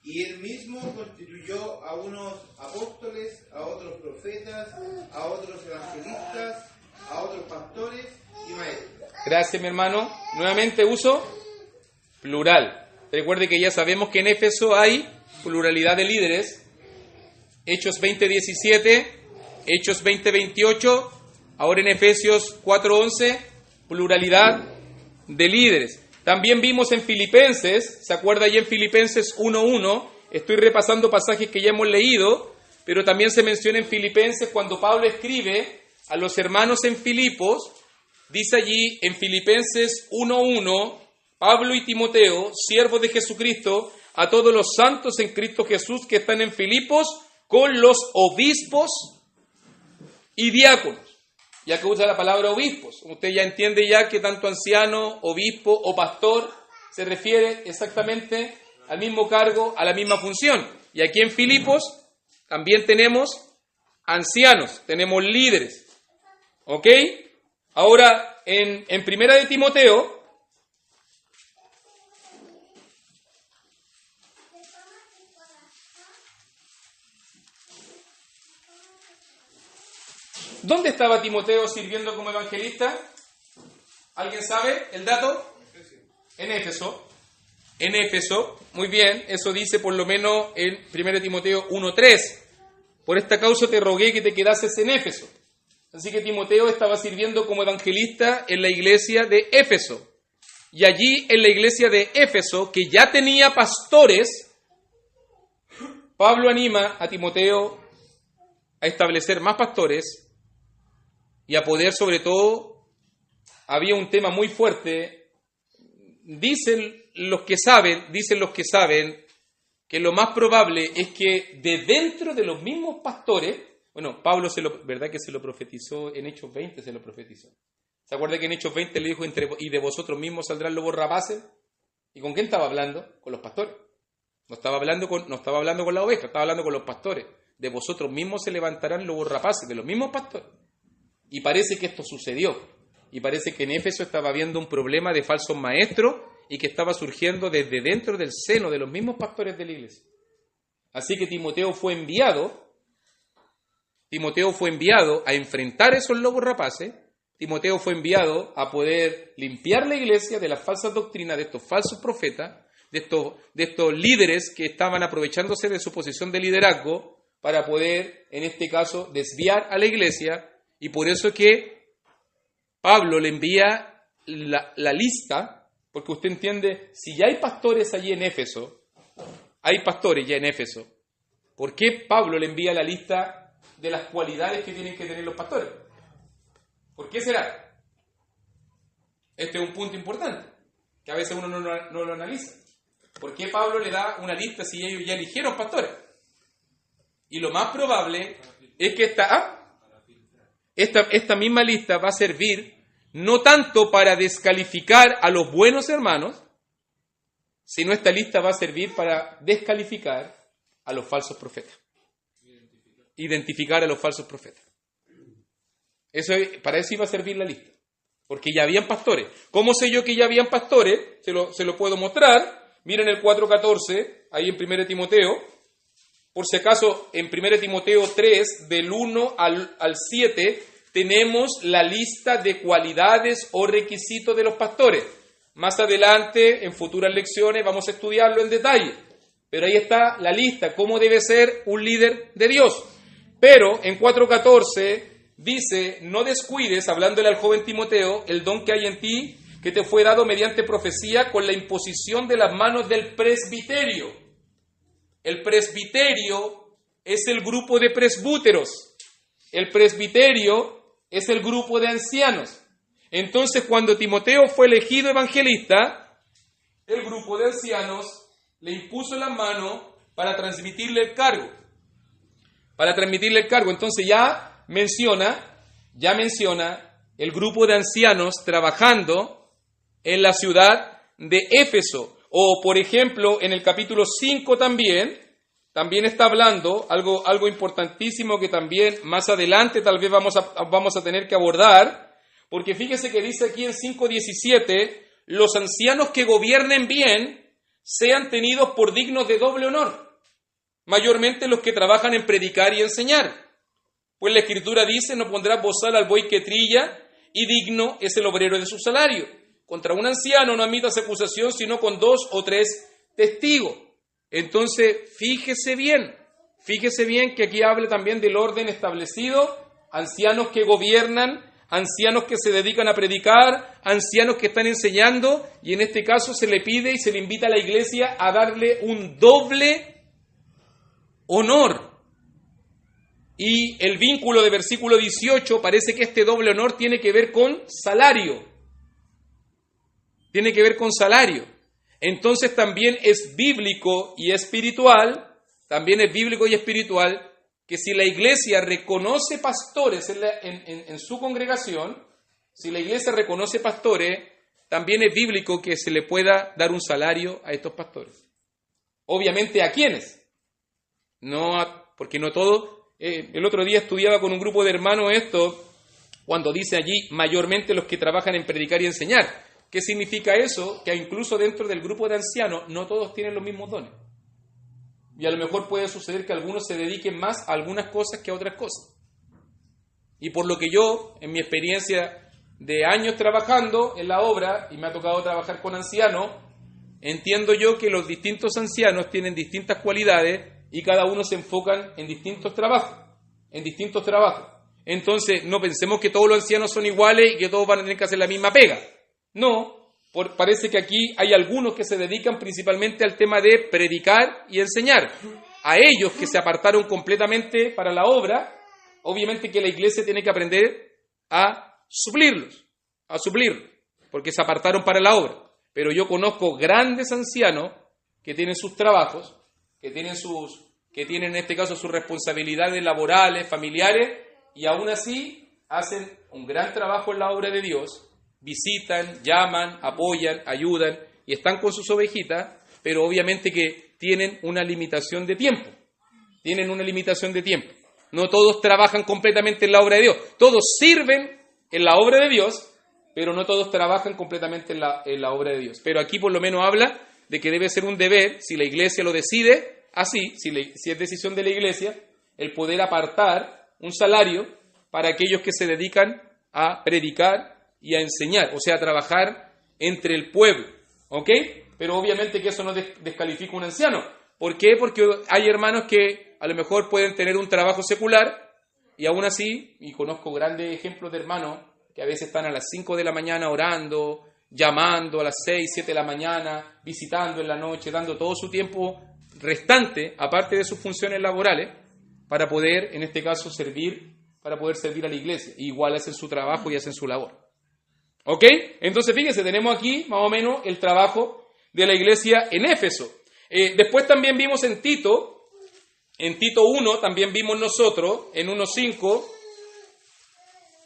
Y él mismo constituyó a unos apóstoles, a otros profetas, a otros evangelistas, a otros pastores y maestros. Gracias, mi hermano. Nuevamente uso plural. Recuerde que ya sabemos que en Éfeso hay pluralidad de líderes. Hechos 20:17, Hechos 20:28, ahora en Efesios 4:11, pluralidad de líderes. También vimos en Filipenses, ¿se acuerda ahí en Filipenses 1:1? Estoy repasando pasajes que ya hemos leído, pero también se menciona en Filipenses cuando Pablo escribe a los hermanos en Filipos, dice allí en Filipenses 1:1, Pablo y Timoteo, siervos de Jesucristo, a todos los santos en Cristo Jesús que están en Filipos, con los obispos y diáconos. Ya que usa la palabra obispos, usted ya entiende ya que tanto anciano, obispo o pastor se refiere exactamente al mismo cargo, a la misma función. Y aquí en Filipos también tenemos ancianos, tenemos líderes. ¿Ok? Ahora, en Primera de Timoteo, ¿dónde estaba Timoteo sirviendo como evangelista? ¿Alguien sabe el dato? En Éfeso. En Éfeso, muy bien, eso dice por lo menos en 1 Timoteo 1:3. Por esta causa te rogué que te quedases en Éfeso. Así que Timoteo estaba sirviendo como evangelista en la iglesia de Éfeso. Y allí en la iglesia de Éfeso, que ya tenía pastores, Pablo anima a Timoteo a establecer más pastores y a poder, sobre todo, había un tema muy fuerte. Dicen los que saben, que lo más probable es que de dentro de los mismos pastores, bueno, Pablo ¿verdad que se lo profetizó en Hechos 20? Se lo profetizó. ¿Se acuerda que en Hechos 20 le dijo, y de vosotros mismos saldrán lobos rapaces? ¿Y con quién estaba hablando? Con los pastores. No estaba hablando con la oveja, estaba hablando con los pastores. De vosotros mismos se levantarán lobos rapaces, de los mismos pastores. Y parece que esto sucedió. Y parece que en Éfeso estaba habiendo un problema de falsos maestros y que estaba surgiendo desde dentro del seno de los mismos pastores de la iglesia. Así que Timoteo fue enviado a enfrentar esos lobos rapaces. Timoteo fue enviado a poder limpiar la iglesia de las falsas doctrinas de estos falsos profetas, de estos líderes que estaban aprovechándose de su posición de liderazgo para poder, en este caso, desviar a la iglesia. Y por eso es que Pablo le envía la lista, porque usted entiende, si ya hay pastores allí en Éfeso, ¿por qué Pablo le envía la lista de las cualidades que tienen que tener los pastores? ¿Por qué será? Este es un punto importante, que a veces uno no lo analiza. ¿Por qué Pablo le da una lista si ellos ya eligieron pastores? Y lo más probable es que esta misma lista va a servir no tanto para descalificar a los buenos hermanos, sino esta lista va a servir para descalificar a los falsos profetas. Identificar a los falsos profetas. Para eso iba a servir la lista. Porque ya habían pastores. ¿Cómo sé yo que ya habían pastores? Se lo puedo mostrar. Miren el 4:14, ahí en 1 Timoteo. Por si acaso, en 1 Timoteo 3, del 1 al 7, tenemos la lista de cualidades o requisitos de los pastores. Más adelante, en futuras lecciones, vamos a estudiarlo en detalle. Pero ahí está la lista, cómo debe ser un líder de Dios. Pero en 4:14 dice, no descuides, hablándole al joven Timoteo, el don que hay en ti, que te fue dado mediante profecía con la imposición de las manos del presbiterio. El presbiterio es el grupo de presbúteros. El presbiterio es el grupo de ancianos. Entonces, cuando Timoteo fue elegido evangelista, el grupo de ancianos le impuso la mano para transmitirle el cargo. Entonces ya menciona el grupo de ancianos trabajando en la ciudad de Éfeso. O, por ejemplo, en el capítulo 5 también está hablando algo importantísimo que también más adelante tal vez vamos a tener que abordar, porque fíjese que dice aquí en 5:17, los ancianos que gobiernen bien sean tenidos por dignos de doble honor, mayormente los que trabajan en predicar y enseñar. Pues la Escritura dice, no pondrás bozal al buey que trilla, y digno es el obrero de su salario. Contra un anciano no admitas acusación, sino con 2 o 3 testigos. Entonces, fíjese bien que aquí habla también del orden establecido, ancianos que gobiernan, ancianos que se dedican a predicar, ancianos que están enseñando, y en este caso se le pide y se le invita a la iglesia a darle un doble honor. Y el vínculo de versículo 18 parece que este doble honor tiene que ver con salario. Tiene que ver con salario. Entonces también es bíblico y espiritual, que si la iglesia reconoce pastores en su congregación, si la iglesia reconoce pastores, también es bíblico que se le pueda dar un salario a estos pastores. Obviamente, ¿a quiénes? Porque no todo. El otro día estudiaba con un grupo de hermanos esto, cuando dice allí mayormente los que trabajan en predicar y enseñar. ¿Qué significa eso? Que incluso dentro del grupo de ancianos no todos tienen los mismos dones. Y a lo mejor puede suceder que algunos se dediquen más a algunas cosas que a otras cosas. Y por lo que yo, en mi experiencia de años trabajando en la obra, y me ha tocado trabajar con ancianos, entiendo yo que los distintos ancianos tienen distintas cualidades y cada uno se enfocan en distintos trabajos. Entonces, no pensemos que todos los ancianos son iguales y que todos van a tener que hacer la misma pega. No, parece que aquí hay algunos que se dedican principalmente al tema de predicar y enseñar. A ellos que se apartaron completamente para la obra, obviamente que la iglesia tiene que aprender a suplirlos, porque se apartaron para la obra. Pero yo conozco grandes ancianos que tienen sus trabajos, que tienen en este caso sus responsabilidades laborales, familiares, y aún así hacen un gran trabajo en la obra de Dios. Visitan, llaman, apoyan, ayudan y están con sus ovejitas, pero obviamente que tienen una limitación de tiempo. No todos trabajan completamente en la obra de Dios. Todos sirven en la obra de Dios, pero no todos trabajan completamente en la obra de Dios. Pero aquí por lo menos habla de que debe ser un deber, si la iglesia lo decide, así, si es decisión de la iglesia, el poder apartar un salario para aquellos que se dedican a predicar y a enseñar, o sea, a trabajar entre el pueblo, ¿ok? Pero obviamente que eso no descalifica a un anciano. ¿Por qué? Porque hay hermanos que a lo mejor pueden tener un trabajo secular y aún así, y conozco grandes ejemplos de hermanos que a veces están a las 5 de la mañana orando, llamando a las 6, 7 de la mañana, visitando en la noche, dando todo su tiempo restante, aparte de sus funciones laborales, para poder, en este caso, servir a la iglesia. Igual hacen su trabajo y hacen su labor. ¿Ok? Entonces, fíjense, tenemos aquí más o menos el trabajo de la iglesia en Éfeso. Después también vimos en Tito 1, también vimos nosotros, en 1:5,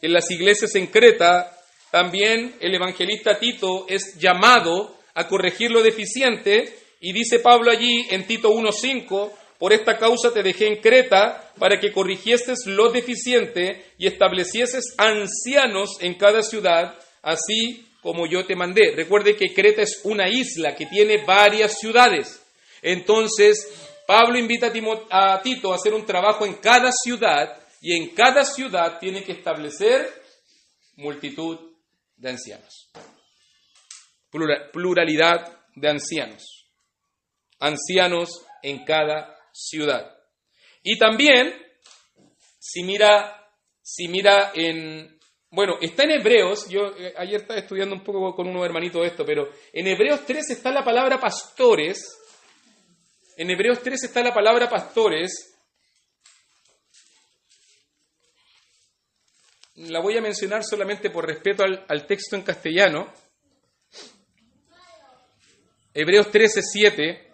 en las iglesias en Creta, también el evangelista Tito es llamado a corregir lo deficiente, y dice Pablo allí en Tito 1:5, por esta causa te dejé en Creta, para que corrigieses lo deficiente y establecieses ancianos en cada ciudad, así como yo te mandé. Recuerde que Creta es una isla que tiene varias ciudades. Entonces, Pablo invita a Tito a hacer un trabajo en cada ciudad, y en cada ciudad tiene ciudad multitud de ancianos. Pluralidad de ancianos. Ancianos en cada ciudad. Y también, si mira en... Bueno, está en Hebreos, yo ayer estaba estudiando un poco con unos hermanitos esto, pero en Hebreos 3 está la palabra pastores. En Hebreos 3 está la palabra pastores. La voy a mencionar solamente por respeto al texto en castellano. Hebreos 13:7,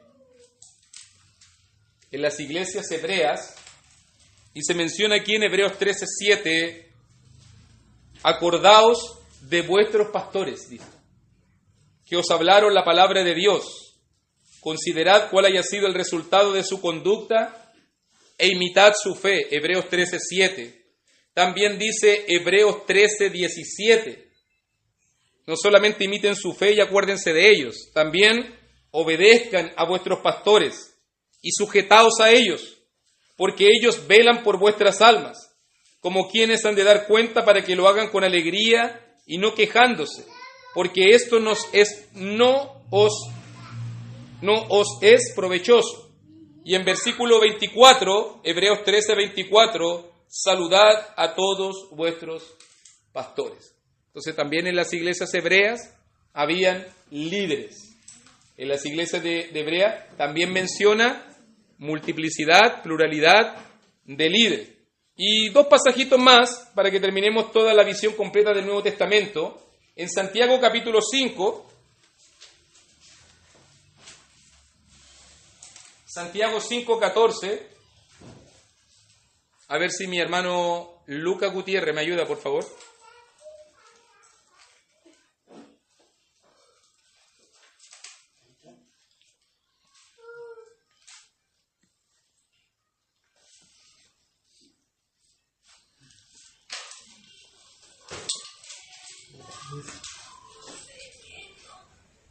en las iglesias hebreas, y se menciona aquí en Hebreos 13:7, acordaos de vuestros pastores, dice, que os hablaron la palabra de Dios. Considerad cuál haya sido el resultado de su conducta e imitad su fe. Hebreos 13:7. También dice Hebreos 13:17. No solamente imiten su fe y acuérdense de ellos, también obedezcan a vuestros pastores y sujetaos a ellos, porque ellos velan por vuestras almas, como quienes han de dar cuenta, para que lo hagan con alegría y no quejándose, porque esto no os es provechoso. Y en versículo 24, Hebreos 13:24, saludad a todos vuestros pastores. Entonces también en las iglesias hebreas habían líderes. En las iglesias de Hebrea también menciona multiplicidad, pluralidad de líderes. Y dos pasajitos más para que terminemos toda la visión completa del Nuevo Testamento. En Santiago capítulo 5, Santiago 5:14, a ver si mi hermano Lucas Gutiérrez me ayuda, por favor.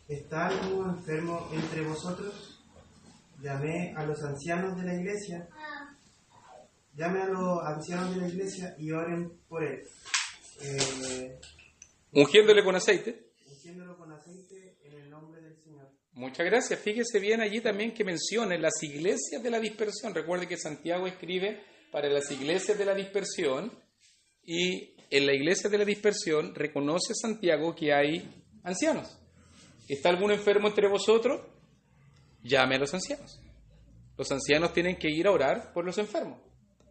¿Está alguno enfermo entre vosotros? Llamé a los ancianos de la iglesia. Llame a los ancianos de la iglesia y oren por él. Ungiéndole con aceite. Ungiéndolo con aceite en el nombre del Señor. Muchas gracias. Fíjese bien allí también que menciona las iglesias de la dispersión. Recuerde que Santiago escribe para las iglesias de la dispersión y en la iglesia de la dispersión reconoce Santiago que hay ancianos. ¿Está algún enfermo entre vosotros? Llame a los ancianos. Los ancianos tienen que ir a orar por los enfermos.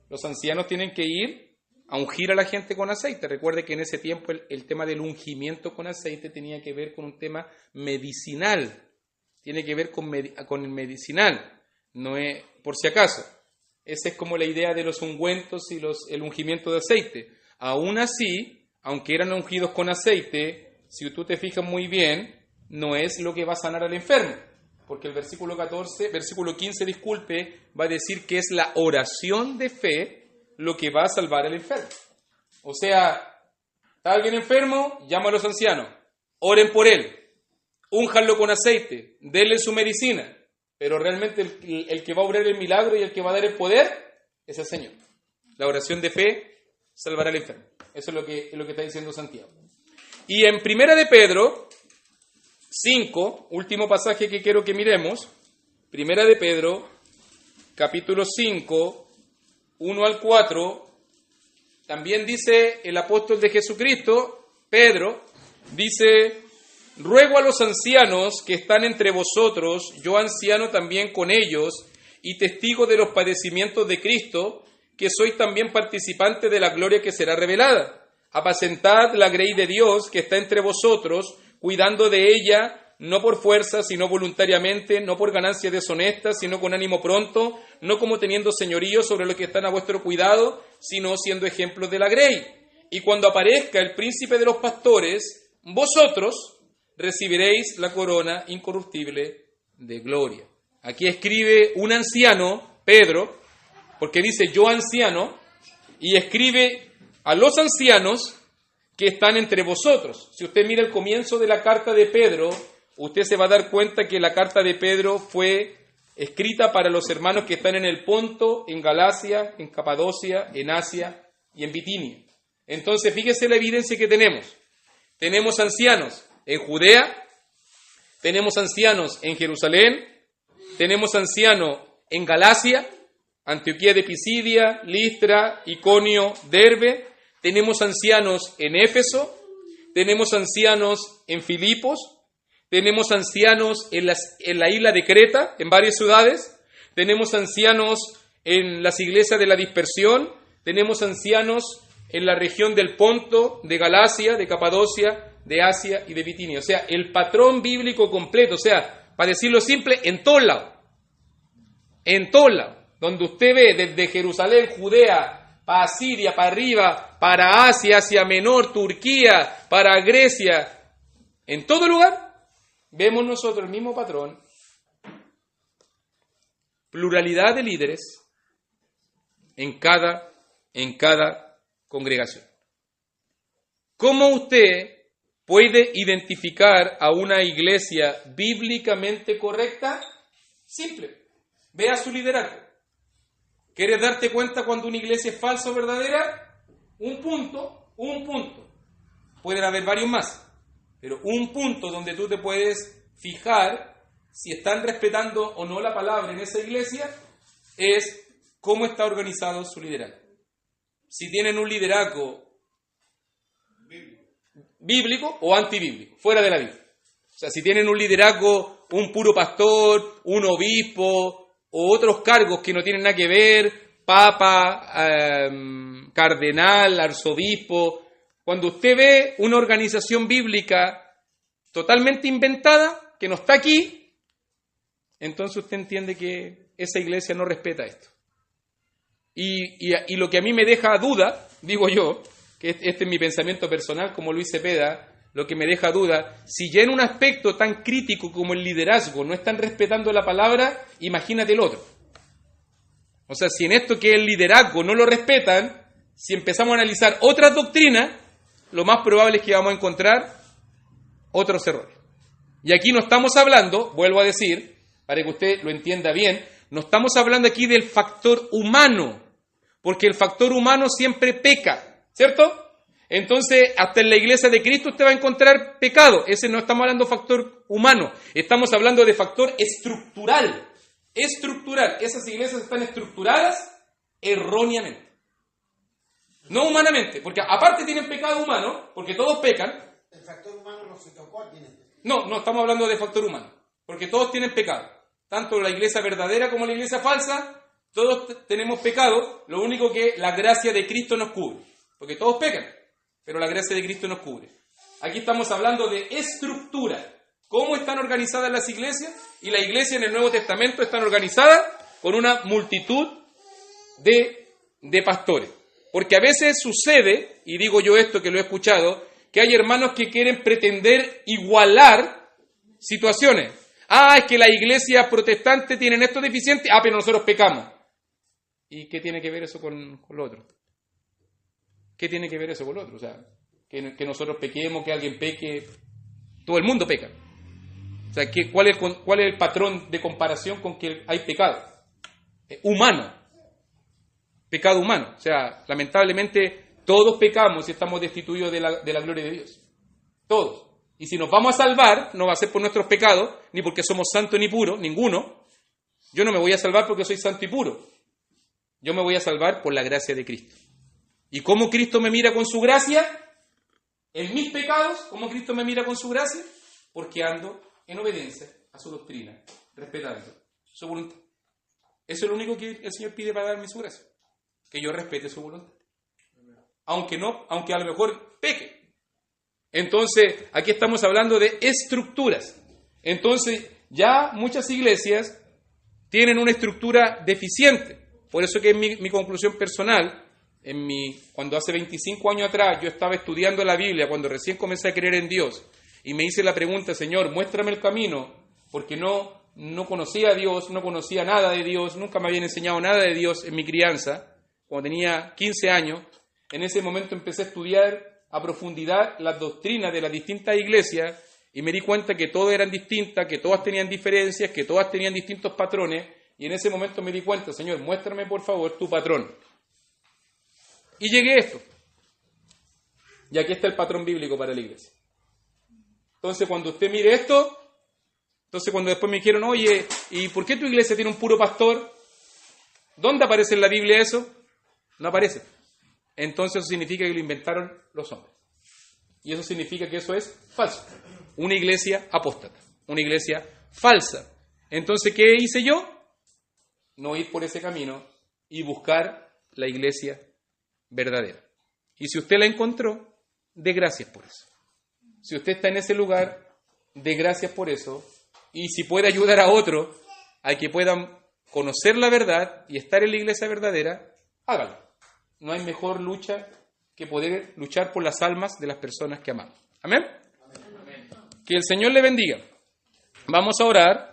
Los ancianos tienen que ir a ungir a la gente con aceite. Recuerde que en ese tiempo el tema del ungimiento con aceite tenía que ver con un tema medicinal. Tiene que ver con el medicinal. No es por si acaso. Esa es como la idea de los ungüentos y el ungimiento de aceite. Aún así, aunque eran ungidos con aceite, si tú te fijas muy bien, no es lo que va a sanar al enfermo, porque el versículo 15, va a decir que es la oración de fe lo que va a salvar al enfermo. O sea, ¿está alguien enfermo? Llama a los ancianos, oren por él, únjanlo con aceite, denle su medicina, pero realmente el que va a obrar el milagro y el que va a dar el poder es el Señor. La oración de fe salvará al enfermo. Eso es lo que está diciendo Santiago. Y en Primera de Pedro 5, último pasaje que quiero que miremos, Primera de Pedro, capítulo 5, 1 al 4, también dice el apóstol de Jesucristo, Pedro, dice: ruego a los ancianos que están entre vosotros, yo anciano también con ellos, y testigo de los padecimientos de Cristo, que soy también participante de la gloria que será revelada. Apacentad la grey de Dios que está entre vosotros, cuidando de ella, no por fuerza, sino voluntariamente, no por ganancia deshonesta, sino con ánimo pronto, no como teniendo señorío sobre los que están a vuestro cuidado, sino siendo ejemplos de la grey. Y cuando aparezca el príncipe de los pastores, vosotros recibiréis la corona incorruptible de gloria. Aquí escribe un anciano, Pedro, porque dice yo anciano, y escribe a los ancianos que están entre vosotros. Si usted mira el comienzo de la carta de Pedro, usted se va a dar cuenta que la carta de Pedro fue escrita para los hermanos que están en el Ponto, en Galacia, en Capadocia, en Asia y en Bitinia. Entonces, fíjese la evidencia que tenemos. Tenemos ancianos en Judea, tenemos ancianos en Jerusalén, tenemos ancianos en Galacia, Antioquía de Pisidia, Listra, Iconio, Derbe. Tenemos ancianos en Éfeso, tenemos ancianos en Filipos, tenemos ancianos en la isla de Creta, en varias ciudades, tenemos ancianos en las iglesias de la dispersión, tenemos ancianos en la región del Ponto, de Galacia, de Capadocia, de Asia y de Bitinia. O sea, el patrón bíblico completo, o sea, para decirlo simple, en todos lados, donde usted ve desde Jerusalén, Judea, para Siria, para arriba, para Asia, Asia Menor, Turquía, para Grecia, en todo lugar, vemos nosotros el mismo patrón, pluralidad de líderes en cada congregación. ¿Cómo usted puede identificar a una iglesia bíblicamente correcta? Simple, vea su liderazgo. ¿Quieres darte cuenta cuando una iglesia es falsa o verdadera? Un punto. Pueden haber varios más, pero un punto donde tú te puedes fijar si están respetando o no la palabra en esa iglesia es cómo está organizado su liderazgo. Si tienen un liderazgo bíblico o antibíblico, fuera de la Biblia. O sea, si tienen un liderazgo, un puro pastor, un obispo o otros cargos que no tienen nada que ver, papa, cardenal, arzobispo, cuando usted ve una organización bíblica totalmente inventada, que no está aquí, entonces usted entiende que esa iglesia no respeta esto. Y lo que a mí me deja duda, digo yo, que este es mi pensamiento personal como Luis Cepeda, lo que me deja duda, si ya en un aspecto tan crítico como el liderazgo no están respetando la palabra, imagínate el otro. O sea, si en esto que es el liderazgo no lo respetan, si empezamos a analizar otras doctrinas, lo más probable es que vamos a encontrar otros errores. Y aquí no estamos hablando, vuelvo a decir, para que usted lo entienda bien, no estamos hablando aquí del factor humano, porque el factor humano siempre peca, ¿cierto? Entonces, hasta en la iglesia de Cristo usted va a encontrar pecado. Ese no estamos hablando de factor humano, estamos hablando de factor estructural. Estructural. Esas iglesias están estructuradas erróneamente. No humanamente, porque aparte tienen pecado humano, porque todos pecan. El factor humano no se tocó aquí. No estamos hablando de factor humano, porque todos tienen pecado. Tanto la iglesia verdadera como la iglesia falsa, todos tenemos pecado, lo único que la gracia de Cristo nos cubre, porque todos pecan, pero la gracia de Cristo nos cubre. Aquí estamos hablando de estructura, cómo están organizadas las iglesias, y la iglesia en el Nuevo Testamento están organizadas con una multitud de pastores. Porque a veces sucede, y digo yo esto que lo he escuchado, que hay hermanos que quieren pretender igualar situaciones. Es que la iglesia protestante tienen estos deficientes, pero nosotros pecamos. ¿Y qué tiene que ver eso con lo otro? ¿Qué tiene que ver eso con lo otro? O sea, que nosotros pequemos, que alguien peque, todo el mundo peca. O sea, ¿cuál es el patrón de comparación con que hay pecado? Humano. Pecado humano. O sea, lamentablemente todos pecamos y estamos destituidos de la gloria de Dios. Todos. Y si nos vamos a salvar, no va a ser por nuestros pecados, ni porque somos santos ni puros, ninguno. Yo no me voy a salvar porque soy santo y puro. Yo me voy a salvar por la gracia de Cristo. ¿Y cómo Cristo me mira con su gracia? En mis pecados, ¿cómo Cristo me mira con su gracia? Porque ando en obediencia a su doctrina, respetando su voluntad. Eso es lo único que el Señor pide para darme su gracia. Que yo respete su voluntad. Aunque a lo mejor peque. Entonces, aquí estamos hablando de estructuras. Entonces, ya muchas iglesias tienen una estructura deficiente. Por eso que es mi conclusión personal. Cuando hace 25 años atrás yo estaba estudiando la Biblia, cuando recién comencé a creer en Dios, y me hice la pregunta, Señor, muéstrame el camino, porque no conocía a Dios, no conocía nada de Dios, nunca me habían enseñado nada de Dios en mi crianza. Cuando tenía 15 años, en ese momento empecé a estudiar a profundidad las doctrinas de las distintas iglesias y me di cuenta que todas eran distintas, que todas tenían diferencias, que todas tenían distintos patrones, y en ese momento me di cuenta, Señor, muéstrame por favor tu patrón. Y llegué a esto. Y aquí está el patrón bíblico para la iglesia. Entonces, cuando usted mire esto, cuando después me dijeron, oye, ¿y por qué tu iglesia tiene un puro pastor? ¿Dónde aparece en la Biblia eso? No aparece. Entonces eso significa que lo inventaron los hombres. Y eso significa que eso es falso. Una iglesia apóstata, una iglesia falsa. Entonces, ¿qué hice yo? No ir por ese camino y buscar la iglesia verdadera. Y si usted la encontró, dé gracias por eso. Si usted está en ese lugar, dé gracias por eso. Y si puede ayudar a otros a que puedan conocer la verdad y estar en la iglesia verdadera, hágalo. No hay mejor lucha que poder luchar por las almas de las personas que amamos. ¿Amén? Amén. Que el Señor le bendiga. Vamos a orar.